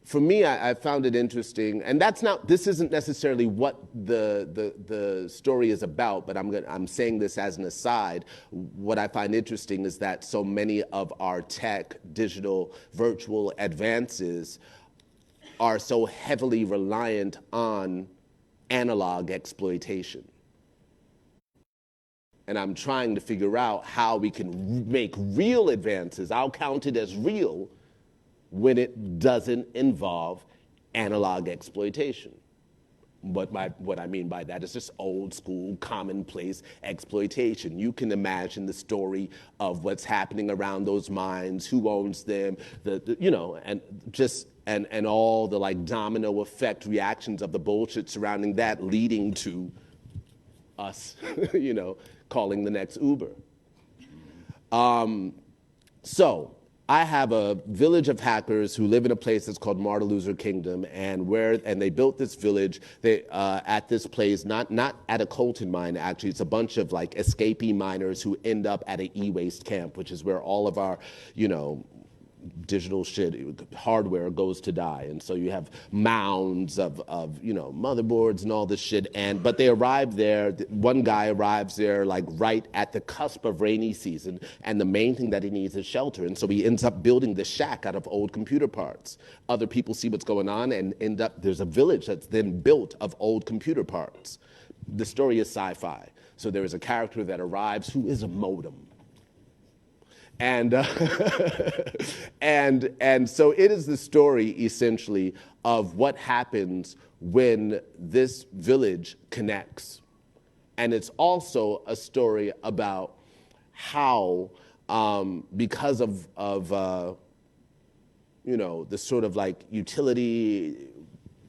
for me, I found it interesting, and this isn't necessarily what the story is about, but I'm saying this as an aside. What I find interesting is that so many of our tech, digital, virtual advances are so heavily reliant on analog exploitation. And I'm trying to figure out how we can make real advances. I'll count it as real when it doesn't involve analog exploitation. What I mean by that is just old school, commonplace exploitation. You can imagine the story of what's happening around those mines, who owns them, and all the like domino effect reactions of the bullshit surrounding that, leading to us, calling the next Uber. So I have a village of hackers who live in a place that's called Martin Luther Kingdom, and they built this village at this place, not at a coltan mine, actually. It's a bunch of like escapee miners who end up at an e-waste camp, which is where all of our, digital shit, hardware goes to die. And so you have mounds of motherboards and all this shit. But they arrive there, one guy arrives there like right at the cusp of rainy season, and the main thing that he needs is shelter. And so he ends up building this shack out of old computer parts. Other people see what's going on and there's a village that's then built of old computer parts. The story is sci-fi. So there is a character that arrives who is a modem. And and so it is the story essentially of what happens when this village connects. And it's also a story about how, because of you know, the sort of like utility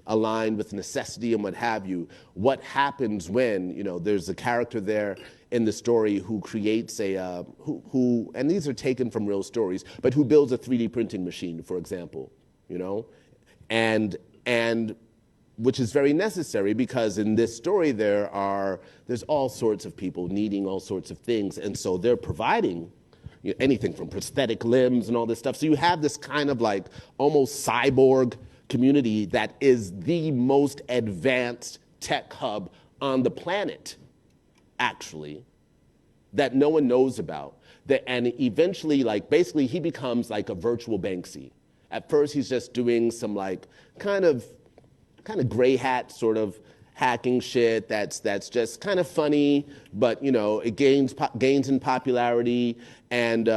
aligned with necessity and what have you, what happens when, you know, there's a character there in the story who creates a, who, and these are taken from real stories, but who builds a 3D printing machine, for example, you know, and which is very necessary because in this story there's all sorts of people needing all sorts of things, and so they're providing anything from prosthetic limbs and all this stuff. So you have this kind of like almost cyborg community that is the most advanced tech hub on the planet, actually, that no one knows about. And eventually, like, basically he becomes like a virtual Banksy. At first he's just doing some like kind of gray hat sort of hacking shit that's just kind of funny, but you know, it gains in popularity, and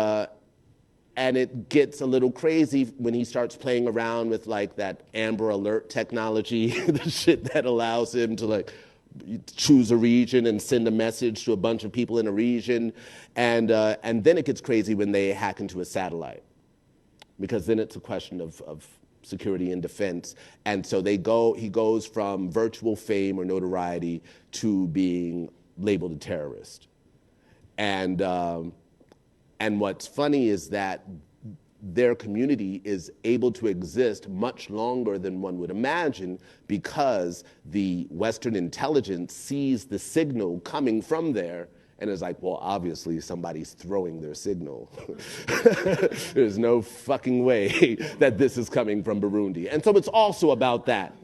it gets a little crazy when he starts playing around with like that Amber Alert technology, the shit that allows him to like choose a region and send a message to a bunch of people in a region, and then it gets crazy when they hack into a satellite, because then it's a question of security and defense. And so he goes from virtual fame or notoriety to being labeled a terrorist. And what's funny is that their community is able to exist much longer than one would imagine, because the Western intelligence sees the signal coming from there and is like, well, obviously somebody's throwing their signal. There's no fucking way that this is coming from Burundi. And so it's also about that.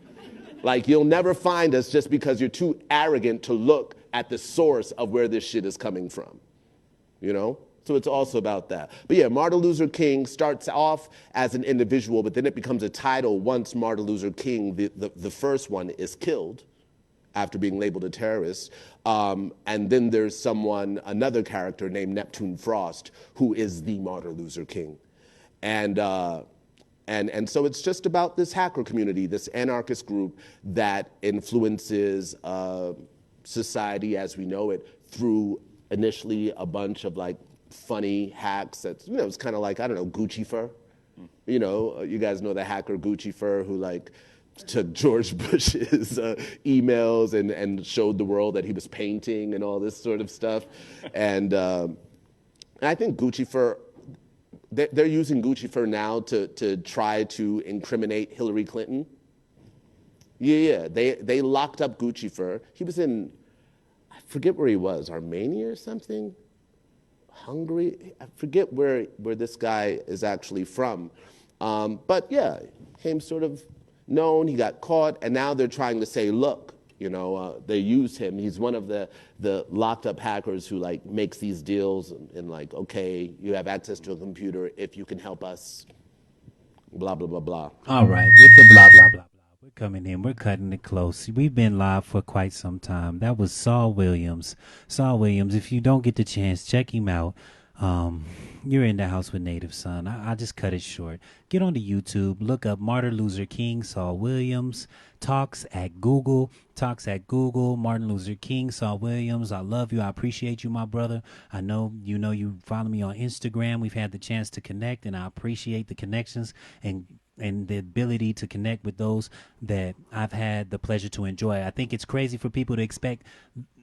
Like, you'll never find us just because you're too arrogant to look at the source of where this shit is coming from, you know? So it's also about that. But yeah, Martin Luther King starts off as an individual, but then it becomes a title once Martin Luther King, the first one, is killed after being labeled a terrorist. And then there's another character named Neptune Frost, who is the Martin Luther King. And so it's just about this hacker community, this anarchist group that influences society as we know it through initially a bunch of like funny hacks that's, you know, it's kind of like, I don't know, Gucci Fur. You know, you guys know the hacker Gucci Fur who like took George Bush's emails and showed the world that he was painting and all this sort of stuff. And I think Gucci Fur, they're using Gucci Fur now to try to incriminate Hillary Clinton. Yeah, they locked up Gucci Fur. He was in, I forget where he was, Armenia or something? Hungary? I forget where this guy is actually from. But yeah, came sort of known, he got caught, and now they're trying to say, look, you know, they use him. He's one of the locked up hackers who like makes these deals and like, okay, you have access to a computer if you can help us, blah, blah, blah, blah. All right, with the blah, blah, blah, blah. We're coming in. We're cutting it close. We've been live for quite some time. That was Saul Williams. Saul Williams, if you don't get the chance, check him out. You're in the house with Native Son. I just cut it short. Get onto YouTube, look up Martin Luther King, Saul Williams, talks at Google, Martin Luther King, Saul Williams. I love you. I appreciate you, my brother. I know you follow me on Instagram. We've had the chance to connect, and I appreciate the connections and the ability to connect with those that I've had the pleasure to enjoy. I think it's crazy for people to expect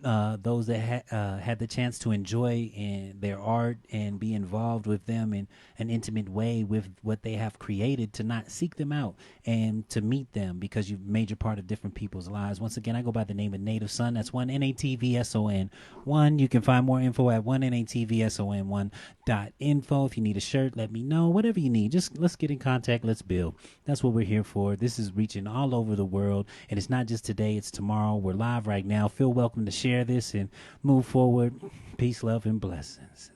those that had the chance to enjoy their art and be involved with them in an intimate way with what they have created, to not seek them out and to meet them, because you've made your part of different people's lives. Once again, I go by the name of Native Son. That's 1NATVSON1. You can find more info at 1NATVSON1.info. If you need a shirt, let me know. Whatever you need, just let's get in contact. Let's build. That's what we're here for. This is reaching all over the world, and it's not just today, it's tomorrow. We're live right now. Feel welcome to share this and move forward. Peace, love, and blessings.